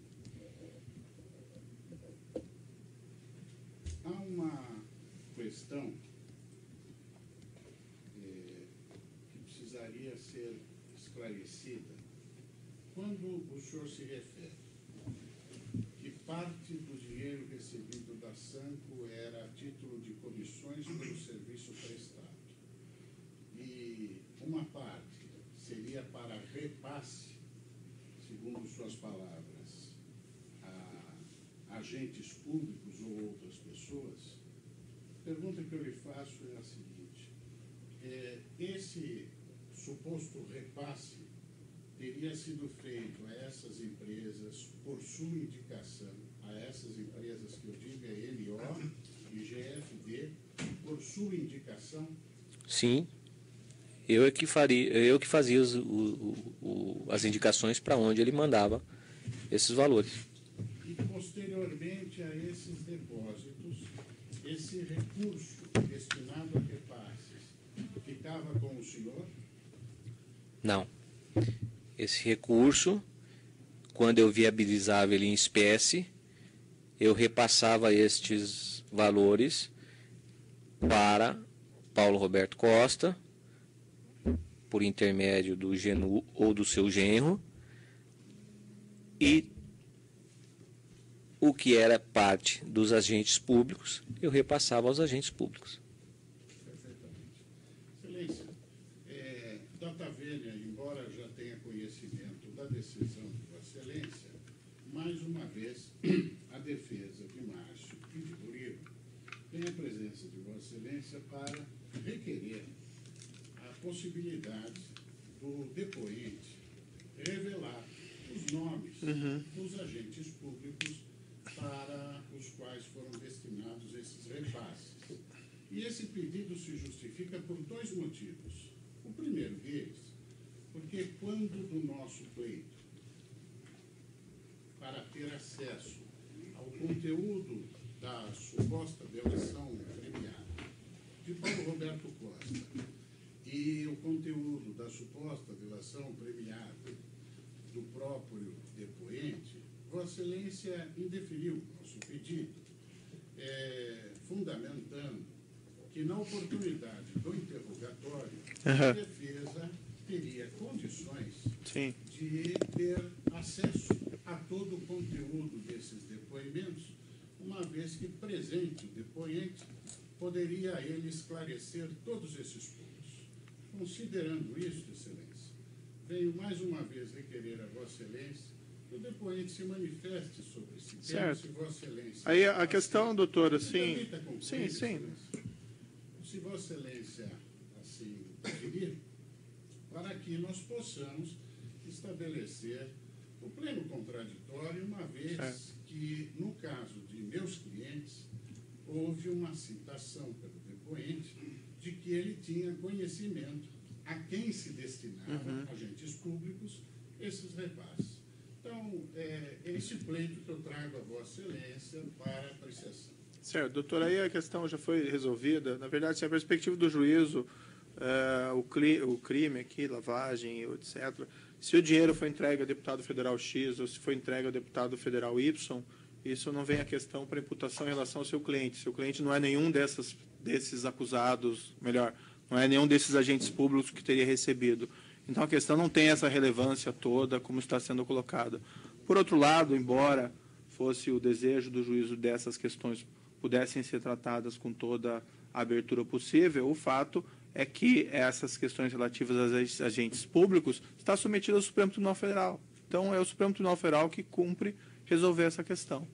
Speaker 8: Há uma questão que precisaria ser esclarecida. Quando o senhor se refere que parte do dinheiro recebido da Sanco era a título de comissões pelo serviço prestado, e uma parte seria para repasse, segundo suas palavras, a agentes públicos ou outras pessoas, a pergunta que eu lhe faço é a seguinte: esse suposto repasse teria sido feito a essas empresas por sua indicação, a essas empresas que eu digo é NO e GFD, por sua indicação?
Speaker 4: Sim, eu que fazia as indicações para onde ele mandava esses valores.
Speaker 8: E posteriormente a esses depósitos, esse recurso destinado a repasses ficava com o senhor?
Speaker 4: Não. Esse recurso, quando eu viabilizava ele em espécie, eu repassava estes valores para Paulo Roberto Costa, por intermédio do Genu ou do seu genro, e o que era parte dos agentes públicos, eu repassava aos agentes públicos.
Speaker 8: Perfeitamente. Excelência, Data Vênia, embora já tenha conhecimento da decisão de Vossa Excelência, mais uma vez, a defesa de Márcio e de Murilo tem a presença de Vossa Excelência para requerer a possibilidade do depoente revelar os nomes dos agentes públicos para os quais foram destinados esses repasses. E esse pedido se justifica por dois motivos. O primeiro deles, porque quando do nosso pleito para ter acesso ao conteúdo da suposta delação premiada de Paulo Roberto Costa e o conteúdo da suposta delação premiada do próprio depoente, Vossa Excelência indeferiu nosso pedido, fundamentando que na oportunidade do interrogatório, a defesa teria condições de ter acesso a todo o conteúdo desses depoimentos, uma vez que presente o depoente poderia ele esclarecer todos esses pontos. Considerando isso, Excelência, venho mais uma vez requerer a Vossa Excelência que o depoente se manifeste sobre esse tema, se Vossa Excelência...
Speaker 1: Aí a questão, doutora, sim.
Speaker 8: Sim. Se Vossa Excelência assim preferir, para que nós possamos estabelecer o pleno contraditório, uma vez que que, no caso de meus clientes, houve uma citação pelo depoente de que ele tinha conhecimento a quem se destinavam, agentes públicos, esses repasses. Então, é esse pleito que eu trago a Vossa Excelência para apreciação.
Speaker 1: Certo, doutor, aí a questão já foi resolvida. Na verdade, se a perspectiva do juízo, o crime aqui, lavagem, etc., se o dinheiro foi entregue ao deputado federal X ou se foi entregue ao deputado federal Y, isso não vem a questão para imputação em relação ao seu cliente. Seu cliente não é nenhum desses acusados, melhor, não é nenhum desses agentes públicos que teria recebido. Então, a questão não tem essa relevância toda como está sendo colocada. Por outro lado, embora fosse o desejo do juízo dessas questões pudessem ser tratadas com toda a abertura possível, o fato é que essas questões relativas aos agentes públicos estão submetidas ao Supremo Tribunal Federal. Então, é o Supremo Tribunal Federal que cumpre resolver essa questão.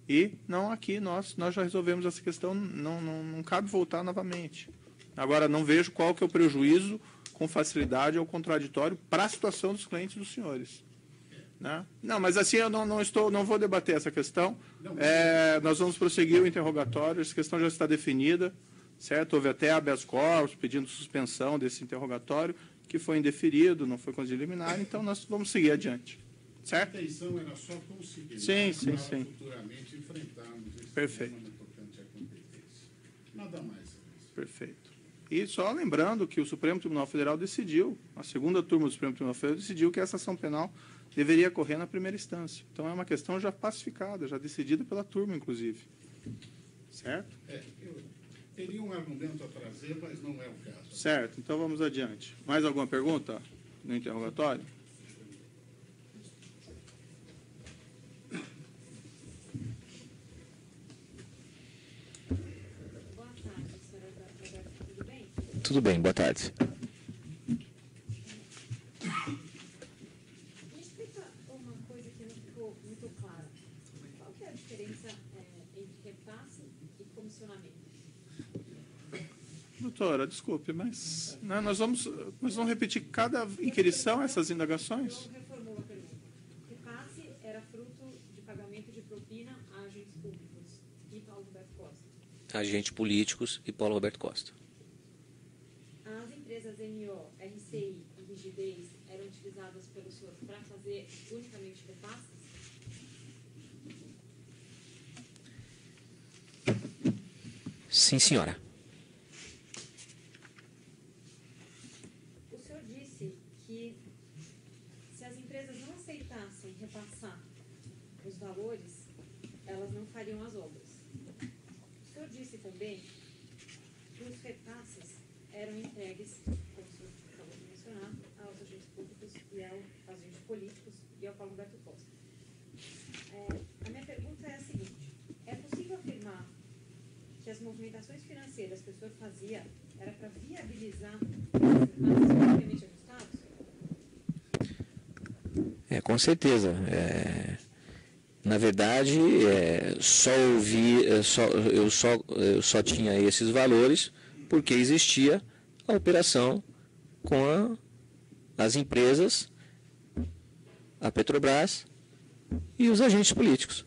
Speaker 1: E não aqui, nós já resolvemos essa questão, não cabe voltar novamente. Agora, não vejo qual que é o prejuízo com facilidade ou contraditório para a situação dos clientes dos senhores. Né? Não, mas assim eu não vou debater essa questão. Nós vamos prosseguir o interrogatório, essa questão já está definida, certo? Houve até habeas corpus pedindo suspensão desse interrogatório, que foi indeferido, não foi conseguido eliminar, então nós vamos seguir adiante. Certo?
Speaker 8: A intenção era só conseguir
Speaker 1: sim.
Speaker 8: futuramente enfrentarmos esse
Speaker 1: Perfeito.
Speaker 8: problema no tocante à competência. Nada mais.
Speaker 1: Perfeito. E só lembrando que o Supremo Tribunal Federal decidiu, a segunda turma do Supremo Tribunal Federal decidiu que essa ação penal deveria correr na primeira instância. Então, é uma questão já pacificada, já decidida pela turma, inclusive. Certo?
Speaker 8: Eu teria um argumento a trazer, mas não é o caso.
Speaker 1: Certo. Então, vamos adiante. Mais alguma pergunta no interrogatório?
Speaker 4: Tudo bem, boa tarde.
Speaker 9: Me explica uma coisa que não ficou muito clara. Qual que é a diferença entre repasse e comissionamento?
Speaker 1: Doutora, desculpe, mas nós vamos repetir cada inquirição, essas indagações?
Speaker 9: Eu reformulo a pergunta. Repasse era fruto de pagamento de propina a agentes públicos e Paulo Roberto Costa.
Speaker 4: Agentes políticos e Paulo Roberto Costa.
Speaker 9: As empresas MO, RCI e Rigidez eram utilizadas pelo senhor para fazer unicamente repasses?
Speaker 4: Sim, senhora.
Speaker 9: O senhor disse que se as empresas não aceitassem repassar os valores, elas não fariam as obras. O senhor disse também que os repasses eram entregues, como o senhor acabou de mencionar, aos agentes públicos e aos agentes políticos e ao Paulo Roberto Costa. A minha pergunta é a seguinte: é possível afirmar que as movimentações financeiras que o senhor fazia era para viabilizar os repasses propriamente ajustados?
Speaker 4: Com certeza. Na verdade, eu só tinha esses valores porque existia a operação com as empresas, a Petrobras e os agentes políticos.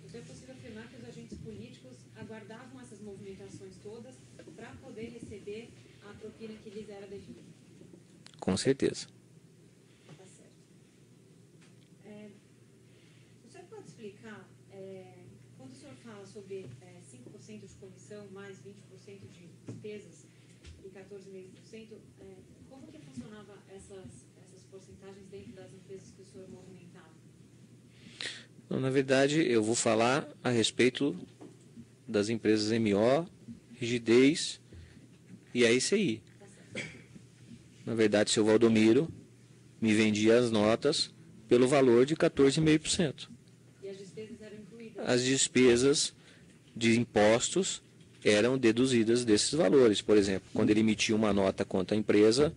Speaker 9: Então é possível afirmar que os agentes políticos aguardavam essas movimentações todas para poder receber a propina que lhes era devida?
Speaker 4: Com certeza.
Speaker 9: Tá certo. O senhor pode explicar, quando o senhor fala sobre 5% de comissão mais 20% de despesas e 14,5%, como que funcionava essas porcentagens dentro das empresas que o senhor movimentava?
Speaker 4: Então, na verdade, eu vou falar a respeito das empresas MO, Rigidez e a ICI.
Speaker 9: Tá certo.
Speaker 4: Na verdade, o seu Valdomiro me vendia as notas pelo valor de 14,5%.
Speaker 9: E as despesas eram incluídas?
Speaker 4: As despesas de impostos eram deduzidas desses valores. Por exemplo, quando ele emitia uma nota contra a empresa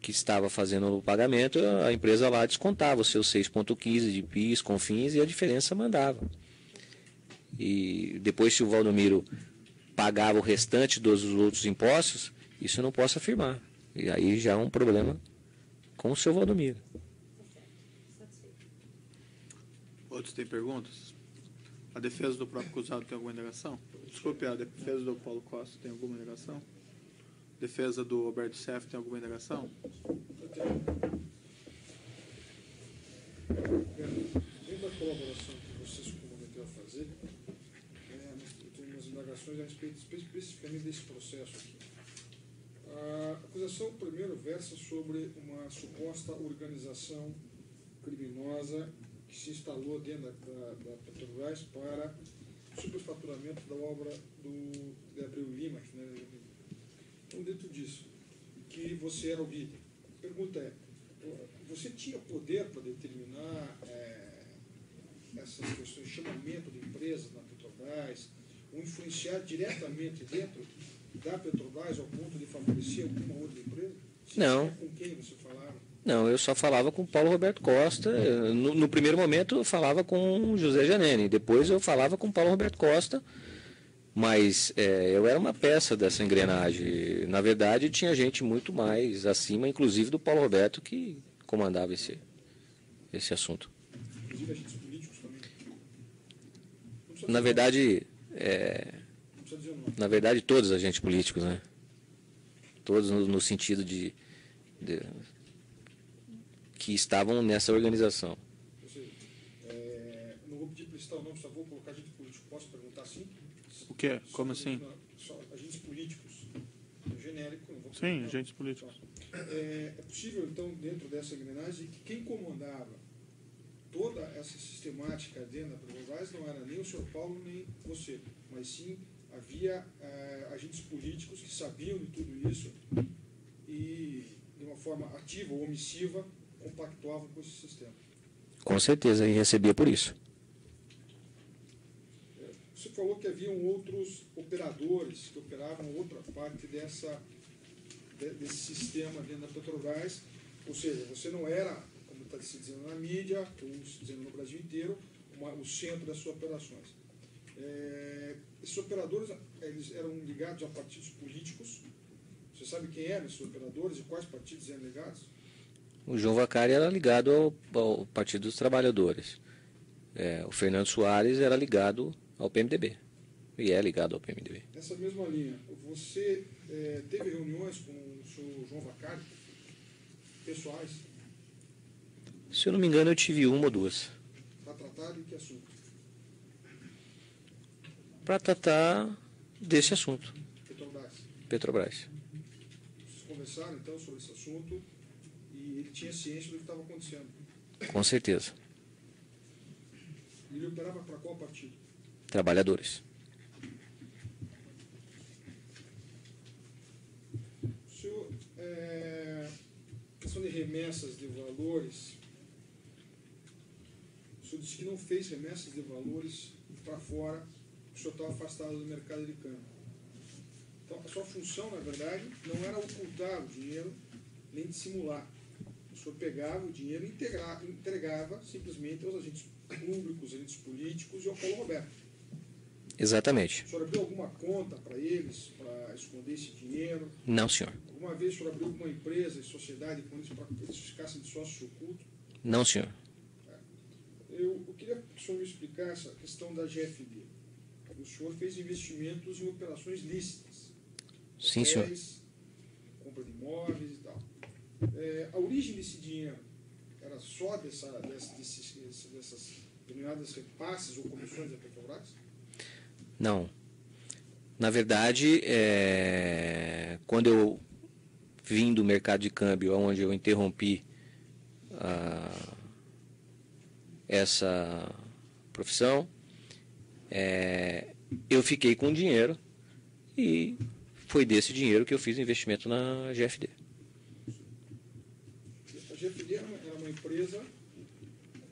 Speaker 4: que estava fazendo o pagamento, a empresa lá descontava os seus 6,15 de PIS, CONFINS e a diferença mandava. E depois, se o Valdomiro pagava o restante dos outros impostos, isso eu não posso afirmar. E aí já é um problema com o seu Valdomiro.
Speaker 9: Tá certo. Satisfeito.
Speaker 1: Outros têm perguntas? A defesa do próprio acusado tem alguma indagação? Desculpe, a defesa do Paulo Costa tem alguma indagação? Defesa do Roberto Seff tem alguma indagação?
Speaker 2: Dentro da colaboração que vocês se comprometeram a fazer, eu tenho umas indagações a respeito especificamente desse processo aqui. A acusação, primeiro, versa sobre uma suposta organização criminosa que se instalou dentro da Petrobras para superfaturamento da obra de Abreu Lima. Né? Então, dentro disso, que você era o líder. A pergunta é, você tinha poder para determinar essas questões de chamamento de empresas na Petrobras, ou influenciar diretamente dentro da Petrobras ao ponto de favorecer alguma outra empresa?
Speaker 4: Não.
Speaker 2: Com quem você falava?
Speaker 4: Não, eu só falava com o Paulo Roberto Costa. No primeiro momento eu falava com o José Janene, depois eu falava com o Paulo Roberto Costa, mas eu era uma peça dessa engrenagem. Na verdade, tinha gente muito mais acima, inclusive do Paulo Roberto, que comandava esse assunto.
Speaker 2: Inclusive agentes políticos também?
Speaker 4: Na verdade,
Speaker 2: Não precisa dizer o nome.
Speaker 4: na verdade, todos os agentes políticos, né? Todos no sentido de que estavam nessa organização.
Speaker 2: Ou seja, não vou pedir para citar o nome, só vou colocar agente político. Posso perguntar assim?
Speaker 1: O quê? Como assim?
Speaker 2: Só agentes políticos. Genérico, não vou
Speaker 1: Sim,
Speaker 2: perguntar.
Speaker 1: agentes políticos.
Speaker 2: É possível, então, dentro dessa engrenagem, que quem comandava toda essa sistemática dentro da Petrobras não era nem o senhor Paulo, nem você, mas sim havia agentes políticos que sabiam de tudo isso e, de uma forma ativa ou omissiva, compactuavam com esse sistema.
Speaker 4: Com certeza, e recebia por isso.
Speaker 2: Você falou que haviam outros operadores que operavam outra parte desse sistema dentro da Petrobras, ou seja, você não era, como está se dizendo na mídia, ou se dizendo no Brasil inteiro, o centro das suas operações. Esses operadores, eles eram ligados a partidos políticos. Você sabe quem eram esses operadores e quais partidos eram ligados?
Speaker 4: O João Vacari era ligado ao Partido dos Trabalhadores. O Fernando Soares era ligado ao PMDB. E é ligado ao PMDB.
Speaker 2: Nessa mesma linha, você teve reuniões com o senhor João Vacari, pessoais,
Speaker 4: Se eu não me engano, eu tive uma ou duas.
Speaker 2: para tratar de que assunto?
Speaker 4: Para tratar desse assunto, Petrobras.
Speaker 2: Vocês conversaram, então, sobre esse assunto e ele tinha ciência do que estava acontecendo.
Speaker 4: Com certeza.
Speaker 2: Ele operava para qual partido?
Speaker 4: Trabalhadores.
Speaker 2: O senhor, questão de remessas de valores, o senhor disse que não fez remessas de valores para fora, o senhor estava afastado do mercado de câmbio. Então, a sua função, na verdade, não era ocultar o dinheiro, nem dissimular. O senhor pegava o dinheiro e entregava simplesmente aos agentes públicos, agentes políticos e ao Paulo Roberto.
Speaker 4: Exatamente.
Speaker 2: O senhor abriu alguma conta para eles, para esconder esse dinheiro?
Speaker 4: Não, senhor.
Speaker 2: Alguma vez o senhor abriu alguma empresa e sociedade com eles para que eles ficassem de sócios ocultos?
Speaker 4: Não, senhor.
Speaker 2: Eu queria que o senhor me explicasse a questão da GFD. O senhor fez investimentos em operações lícitas.
Speaker 4: Sim, senhor.
Speaker 2: Hotéis, compra de imóveis e tal. A origem desse dinheiro era só dessas determinadas repasses ou comissões da Petrobras?
Speaker 4: Não. Na verdade, quando eu vim do mercado de câmbio, onde eu interrompi essa profissão, eu fiquei com dinheiro e foi desse dinheiro que eu fiz o investimento na GFD.
Speaker 2: A GFD era uma empresa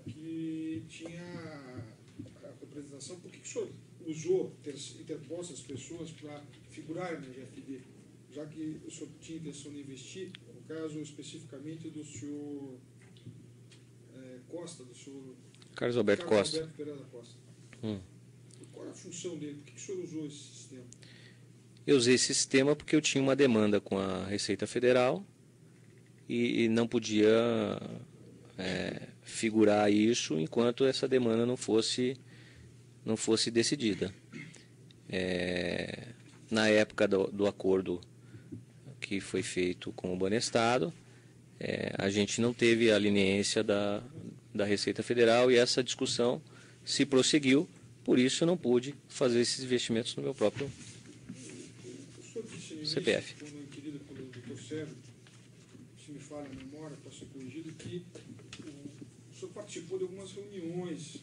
Speaker 2: que tinha a representação. Por que o senhor usou interpostas pessoas para figurarem na GFD, já que o senhor tinha intenção de investir, no caso especificamente do senhor Costa, do senhor
Speaker 4: Carlos Alberto Costa.
Speaker 2: Alberto Pereira da Costa. Qual era a função dele? Por que o senhor usou esse sistema?
Speaker 4: Eu usei esse sistema porque eu tinha uma demanda com a Receita Federal e não podia figurar isso enquanto essa demanda não fosse não fosse decidida. Na época do acordo que foi feito com o Banestado, a gente não teve a leniência da Receita Federal e essa discussão se prosseguiu, por isso eu não pude fazer esses investimentos no meu próprio
Speaker 2: O senhor disse no
Speaker 4: CPF.
Speaker 2: início, quando inquirido pelo Dr. Sérgio, se me falha a memória, posso ser corrigido, que o senhor participou de algumas reuniões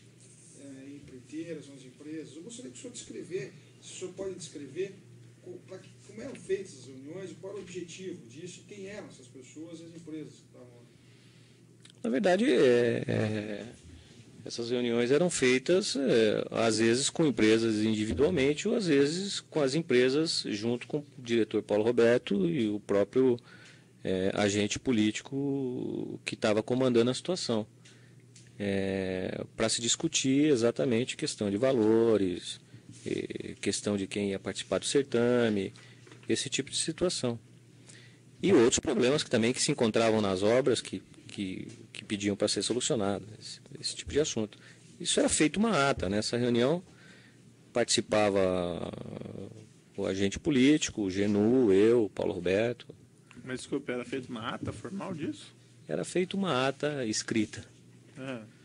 Speaker 2: em empreiteiras, nas empresas. Eu gostaria que o senhor descrever, se o senhor pode descrever como eram feitas as reuniões e qual era o objetivo disso, quem eram essas pessoas e as empresas que estavam lá.
Speaker 4: Na verdade, essas reuniões eram feitas, às vezes, com empresas individualmente ou, às vezes, com as empresas, junto com o diretor Paulo Roberto e o próprio agente político que estava comandando a situação, para se discutir exatamente questão de valores, questão de quem ia participar do certame, esse tipo de situação. E outros problemas também que se encontravam nas obras que pediam para ser solucionado, esse tipo de assunto. Isso era feito uma ata. Nessa reunião participava o agente político, o Genu, eu, o Paulo Roberto.
Speaker 1: Mas desculpe, era feita uma ata formal disso?
Speaker 4: Era feita uma ata escrita.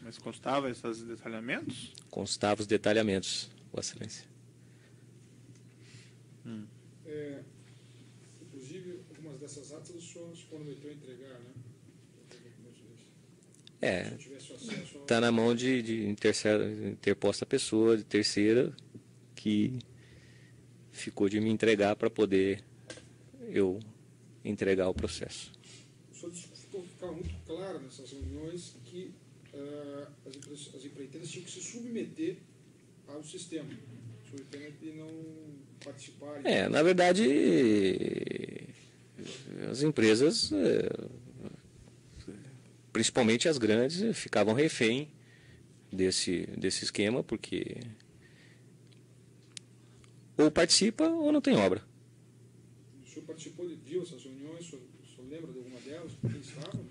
Speaker 1: Mas constava esses detalhamentos?
Speaker 4: Constava os detalhamentos, Vossa Excelência.
Speaker 2: Inclusive, algumas dessas atas o senhor se comprometeu a entregar, né?
Speaker 4: Está na mão de interposta pessoa, de terceira, que ficou de me entregar para poder eu entregar o processo.
Speaker 2: O senhor ficava muito claro nessas reuniões que as empreiteiras tinham que se submeter ao sistema, e não participarem.
Speaker 4: Na verdade, as empresas, principalmente as grandes, ficavam refém desse esquema, porque ou participa ou não tem obra.
Speaker 2: O senhor participou, viu essas reuniões? O senhor lembra de alguma delas? Quem estava?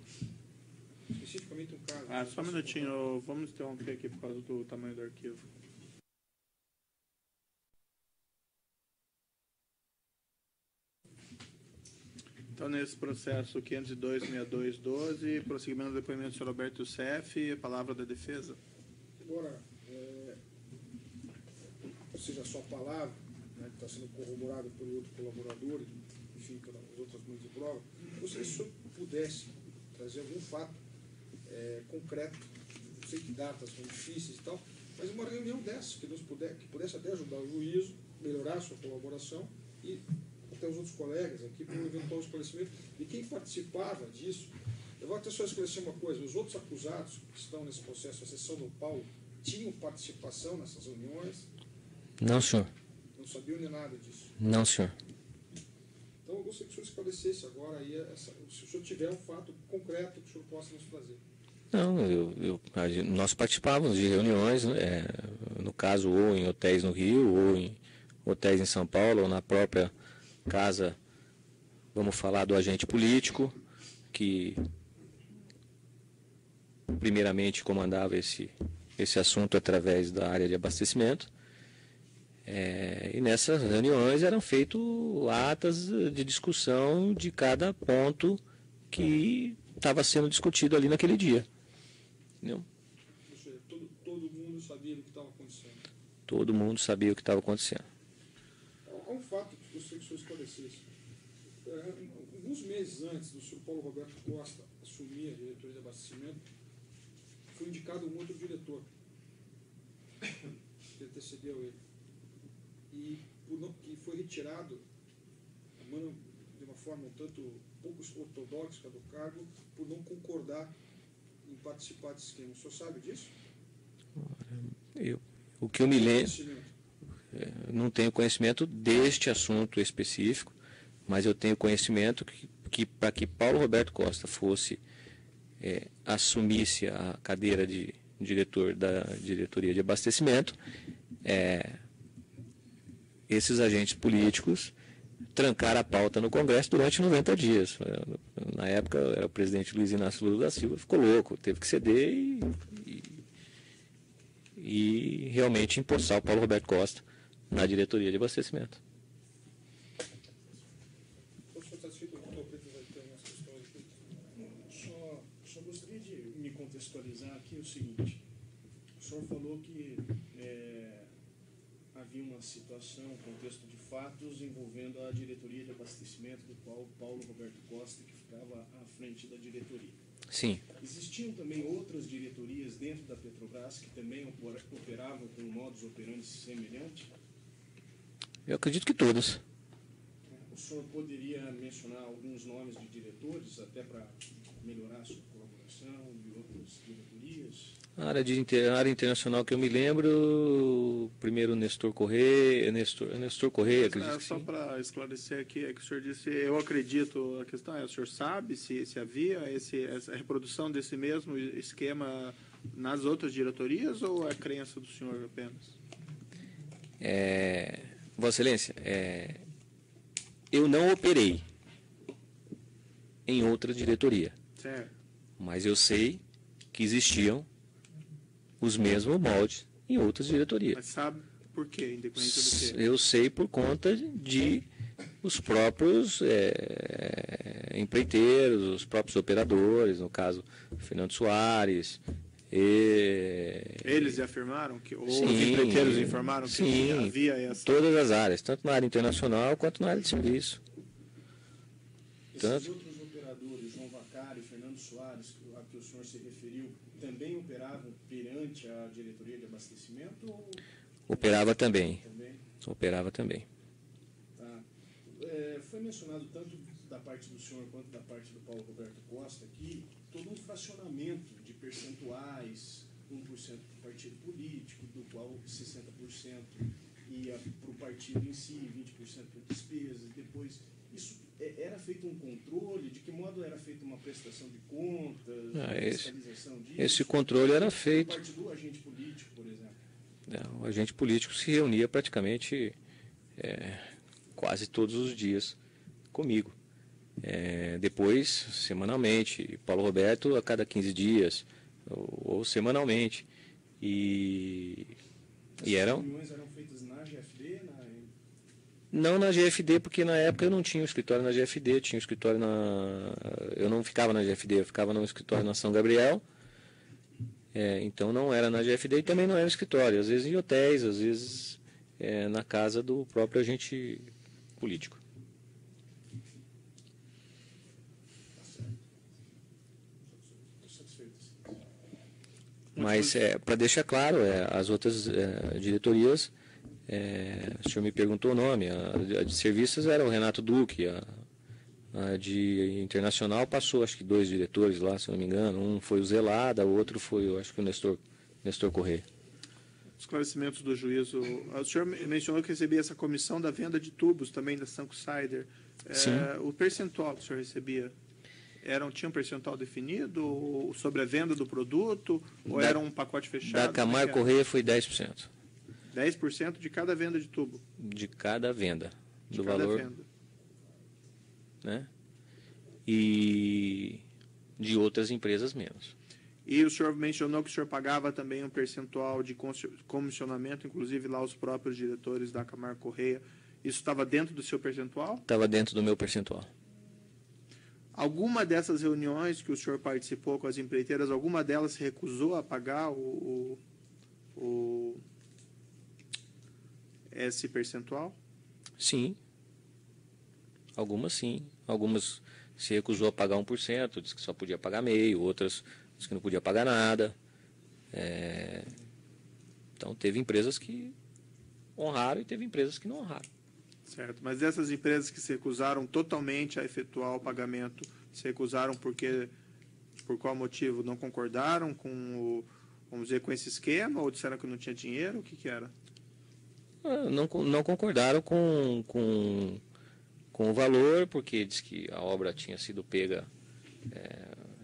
Speaker 2: Especificamente um caso.
Speaker 1: Só um minutinho, vamos interromper aqui por causa do tamanho do arquivo. Então, nesse processo 502.6212, prosseguimento do depoimento do senhor Alberto Youssef, a palavra da defesa.
Speaker 2: Agora, seja só a palavra, né, que está sendo corroborada por outro colaborador, enfim, pelas outras mãos de prova, gostaria que o senhor pudesse trazer algum fato concreto, não sei que datas são difíceis e tal, mas uma reunião dessa, que pudesse até ajudar o juízo, melhorar a sua colaboração e até os outros colegas aqui para um eventual esclarecimento de quem participava disso. Eu vou até só esclarecer uma coisa: os outros acusados que estão nesse processo, a exceção do Paulo, tinham participação nessas reuniões?
Speaker 4: Não, senhor.
Speaker 2: Não sabiam nem nada disso?
Speaker 4: Não, senhor.
Speaker 2: Então eu gostaria que o senhor esclarecesse agora aí, se o senhor tiver um fato concreto que o senhor possa nos trazer.
Speaker 4: Não, nós participávamos de reuniões, no caso, ou em hotéis no Rio, ou em hotéis em São Paulo, ou na própria casa, vamos falar do agente político, que primeiramente comandava esse assunto através da área de abastecimento. E nessas reuniões eram feitas atas de discussão de cada ponto que estava sendo discutido ali naquele dia. Entendeu?
Speaker 2: Ou seja, todo mundo sabia do que estava acontecendo?
Speaker 4: Todo mundo sabia o que estava acontecendo.
Speaker 2: Há um fato que eu gostaria que o senhor esclarecesse. Alguns meses antes do senhor Paulo Roberto Costa assumir a diretoria de abastecimento, foi indicado um outro diretor que antecedeu ele. E foi retirado de uma forma um tanto pouco ortodoxa do cargo por não concordar em participar desse esquema. O senhor sabe disso?
Speaker 4: O que eu me lembro, não tenho conhecimento deste assunto específico, mas eu tenho conhecimento que para que Paulo Roberto Costa assumisse a cadeira de diretor da diretoria de abastecimento, esses agentes políticos trancaram a pauta no Congresso durante 90 dias. Na época, era o presidente Luiz Inácio Lula da Silva, ficou louco, teve que ceder e e realmente empossar o Paulo Roberto Costa na diretoria de abastecimento.
Speaker 2: O senhor está satisfeito com o doutor Preto? Vai ter umas questões aqui.
Speaker 10: Só gostaria de me contextualizar aqui o seguinte. O senhor falou que havia uma situação, um contexto de fatos envolvendo a diretoria de abastecimento, do qual Paulo Roberto Costa, que ficava à frente da diretoria.
Speaker 4: Sim.
Speaker 10: Existiam também outras diretorias dentro da Petrobras que também operavam com um modus operandi semelhante?
Speaker 4: Eu acredito que todas.
Speaker 10: O senhor poderia mencionar alguns nomes de diretores, até para melhorar a sua colaboração de outras diretorias?
Speaker 4: A área internacional que eu me lembro, primeiro Nestor Correia, acredito que
Speaker 1: Só
Speaker 4: sim.
Speaker 1: para esclarecer aqui, é que o senhor disse, eu acredito, a questão é, o senhor sabe se havia essa reprodução desse mesmo esquema nas outras diretorias ou é crença do senhor apenas?
Speaker 4: Vossa Excelência, eu não operei em outra diretoria,
Speaker 1: Certo.
Speaker 4: mas eu sei que existiam os mesmos moldes em outras diretorias.
Speaker 1: Mas sabe por quê? Independente do quê?
Speaker 4: Eu sei por conta de os próprios empreiteiros, os próprios operadores, no caso, Fernando Soares.
Speaker 1: Eles afirmaram que, ou
Speaker 4: Sim,
Speaker 1: os empreiteiros informaram que
Speaker 4: sim,
Speaker 1: havia essa...
Speaker 4: todas as áreas, tanto na área internacional quanto na área de serviço.
Speaker 10: Esses outros operadores, João Vacari, Fernando Soares, a que o senhor se referiu, também operavam perante a diretoria de abastecimento? Ou...
Speaker 4: Operava também.
Speaker 10: Também?
Speaker 4: Operava também.
Speaker 10: Tá. Foi mencionado tanto da parte do senhor quanto da parte do Paulo Roberto Costa aqui todo um fracionamento de percentuais, 1% para o partido político, do qual 60% ia para o partido em si, 20% para despesas, depois... Isso era feito um controle? De que modo era feita uma prestação de contas, fiscalização disso?
Speaker 4: Esse controle era feito...
Speaker 10: Por parte do agente político, por exemplo?
Speaker 4: O agente político se reunia praticamente quase todos os dias comigo. Depois, semanalmente, Paulo Roberto a cada 15 dias, ou semanalmente. E eram...
Speaker 10: As reuniões eram feitas na GFD?
Speaker 4: Não na GFD, porque na época eu não tinha um escritório na GFD, tinha um escritório eu não ficava na GFD, eu ficava no escritório na São Gabriel. Então não era na GFD e também não era escritório, às vezes em hotéis, às vezes na casa do próprio agente político. Mas, para deixar claro, as outras diretorias, o senhor me perguntou o nome, a de serviços era o Renato Duque, a de internacional passou, acho que 2 diretores lá, se não me engano, um foi o Zelada, o outro foi, eu acho que o Nestor Correia.
Speaker 1: Esclarecimentos do juízo. O senhor mencionou que recebia essa comissão da venda de tubos também da Sanco Cider.
Speaker 4: Sim.
Speaker 1: O percentual que o senhor recebia, tinha um percentual definido sobre a venda do produto ou era um pacote fechado?
Speaker 4: Da Camargo Correia foi 10%.
Speaker 1: 10% de cada venda de tubo?
Speaker 4: De cada venda.
Speaker 1: De
Speaker 4: do
Speaker 1: cada
Speaker 4: valor,
Speaker 1: venda.
Speaker 4: Né? E de outras empresas menos.
Speaker 1: E o senhor mencionou que o senhor pagava também um percentual de comissionamento, inclusive lá os próprios diretores da Camargo Correia. Isso estava dentro do seu percentual?
Speaker 4: Estava dentro do meu percentual.
Speaker 1: Alguma dessas reuniões que o senhor participou com as empreiteiras, alguma delas se recusou a pagar esse percentual?
Speaker 4: Sim. Algumas sim. Algumas se recusou a pagar 1%, disse que só podia pagar meio, outras disse que não podia pagar nada. Então teve empresas que honraram e teve empresas que não honraram.
Speaker 1: Certo, mas dessas empresas que se recusaram totalmente a efetuar o pagamento, se recusaram por qual motivo? Não concordaram com vamos dizer, com esse esquema ou disseram que não tinha dinheiro? O que era?
Speaker 4: Não concordaram com o valor, porque diz que a obra tinha sido pega,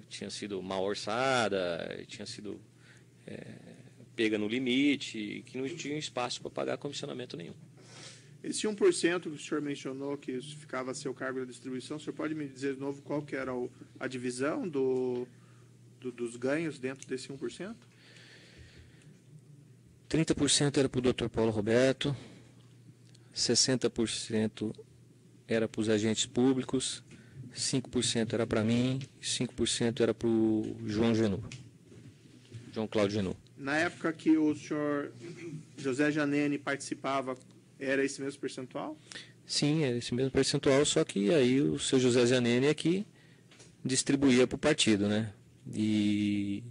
Speaker 4: tinha sido mal orçada, tinha sido pega no limite, que não tinha espaço para pagar comissionamento nenhum.
Speaker 1: Esse 1% que o senhor mencionou, que ficava a seu cargo da distribuição, o senhor pode me dizer de novo qual que era a divisão dos ganhos dentro desse 1%?
Speaker 4: 30% era para o Dr. Paulo Roberto, 60% era para os agentes públicos, 5% era para mim, 5% era para o João Cláudio Genô.
Speaker 1: Na época que o senhor José Janene participava, era esse mesmo percentual?
Speaker 4: Sim, era esse mesmo percentual, só que aí o seu José Janene é que distribuía para o partido, né? E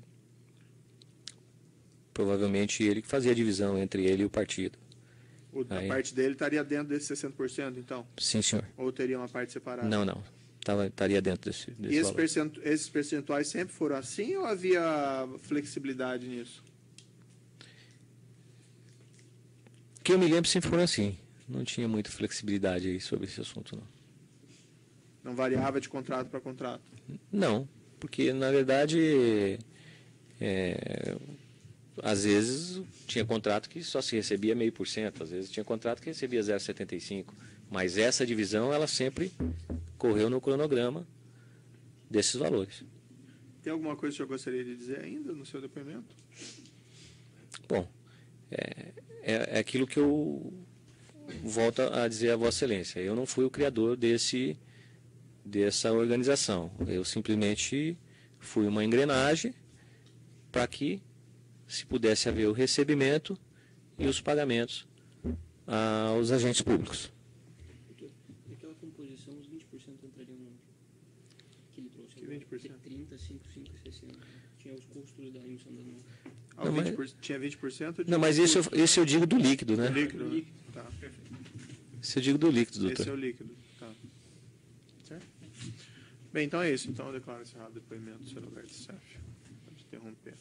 Speaker 4: provavelmente ele que fazia a divisão entre ele e o partido.
Speaker 1: A parte dele estaria dentro desse 60%, então?
Speaker 4: Sim, senhor.
Speaker 1: Ou teria uma parte separada?
Speaker 4: Não. Estaria dentro desse
Speaker 1: E
Speaker 4: valor.
Speaker 1: esses percentuais sempre foram assim ou havia flexibilidade nisso?
Speaker 4: Que eu me lembro sempre foram assim. Não tinha muita flexibilidade aí sobre esse assunto, não.
Speaker 1: Não variava de contrato para contrato?
Speaker 4: Não, porque na verdade, às vezes tinha contrato que só se recebia 0,5%, às vezes tinha contrato que recebia 0,75%, mas essa divisão ela sempre correu no cronograma desses valores.
Speaker 1: Tem alguma coisa que o senhor gostaria de dizer ainda no seu depoimento?
Speaker 4: Bom, é aquilo que eu volto a dizer a Vossa Excelência. Eu não fui o criador dessa organização. Eu simplesmente fui uma engrenagem para que se pudesse haver o recebimento e os pagamentos aos agentes públicos.
Speaker 3: Naquela composição, os 20% entrariam no que ele trouxe.
Speaker 1: Que 20%?
Speaker 3: 30, 5, 60. Tinha os custos da emissão da nota.
Speaker 1: Não, 20%, tinha 20%?
Speaker 4: Não, mas isso eu digo do líquido, né?
Speaker 1: Do líquido, né? Tá.
Speaker 4: Isso eu digo do líquido, doutor.
Speaker 1: Esse é o líquido. Tá. Certo? Bem, então é isso. Então eu declaro encerrado o depoimento do senhor Alberto Sef. Pode interromper.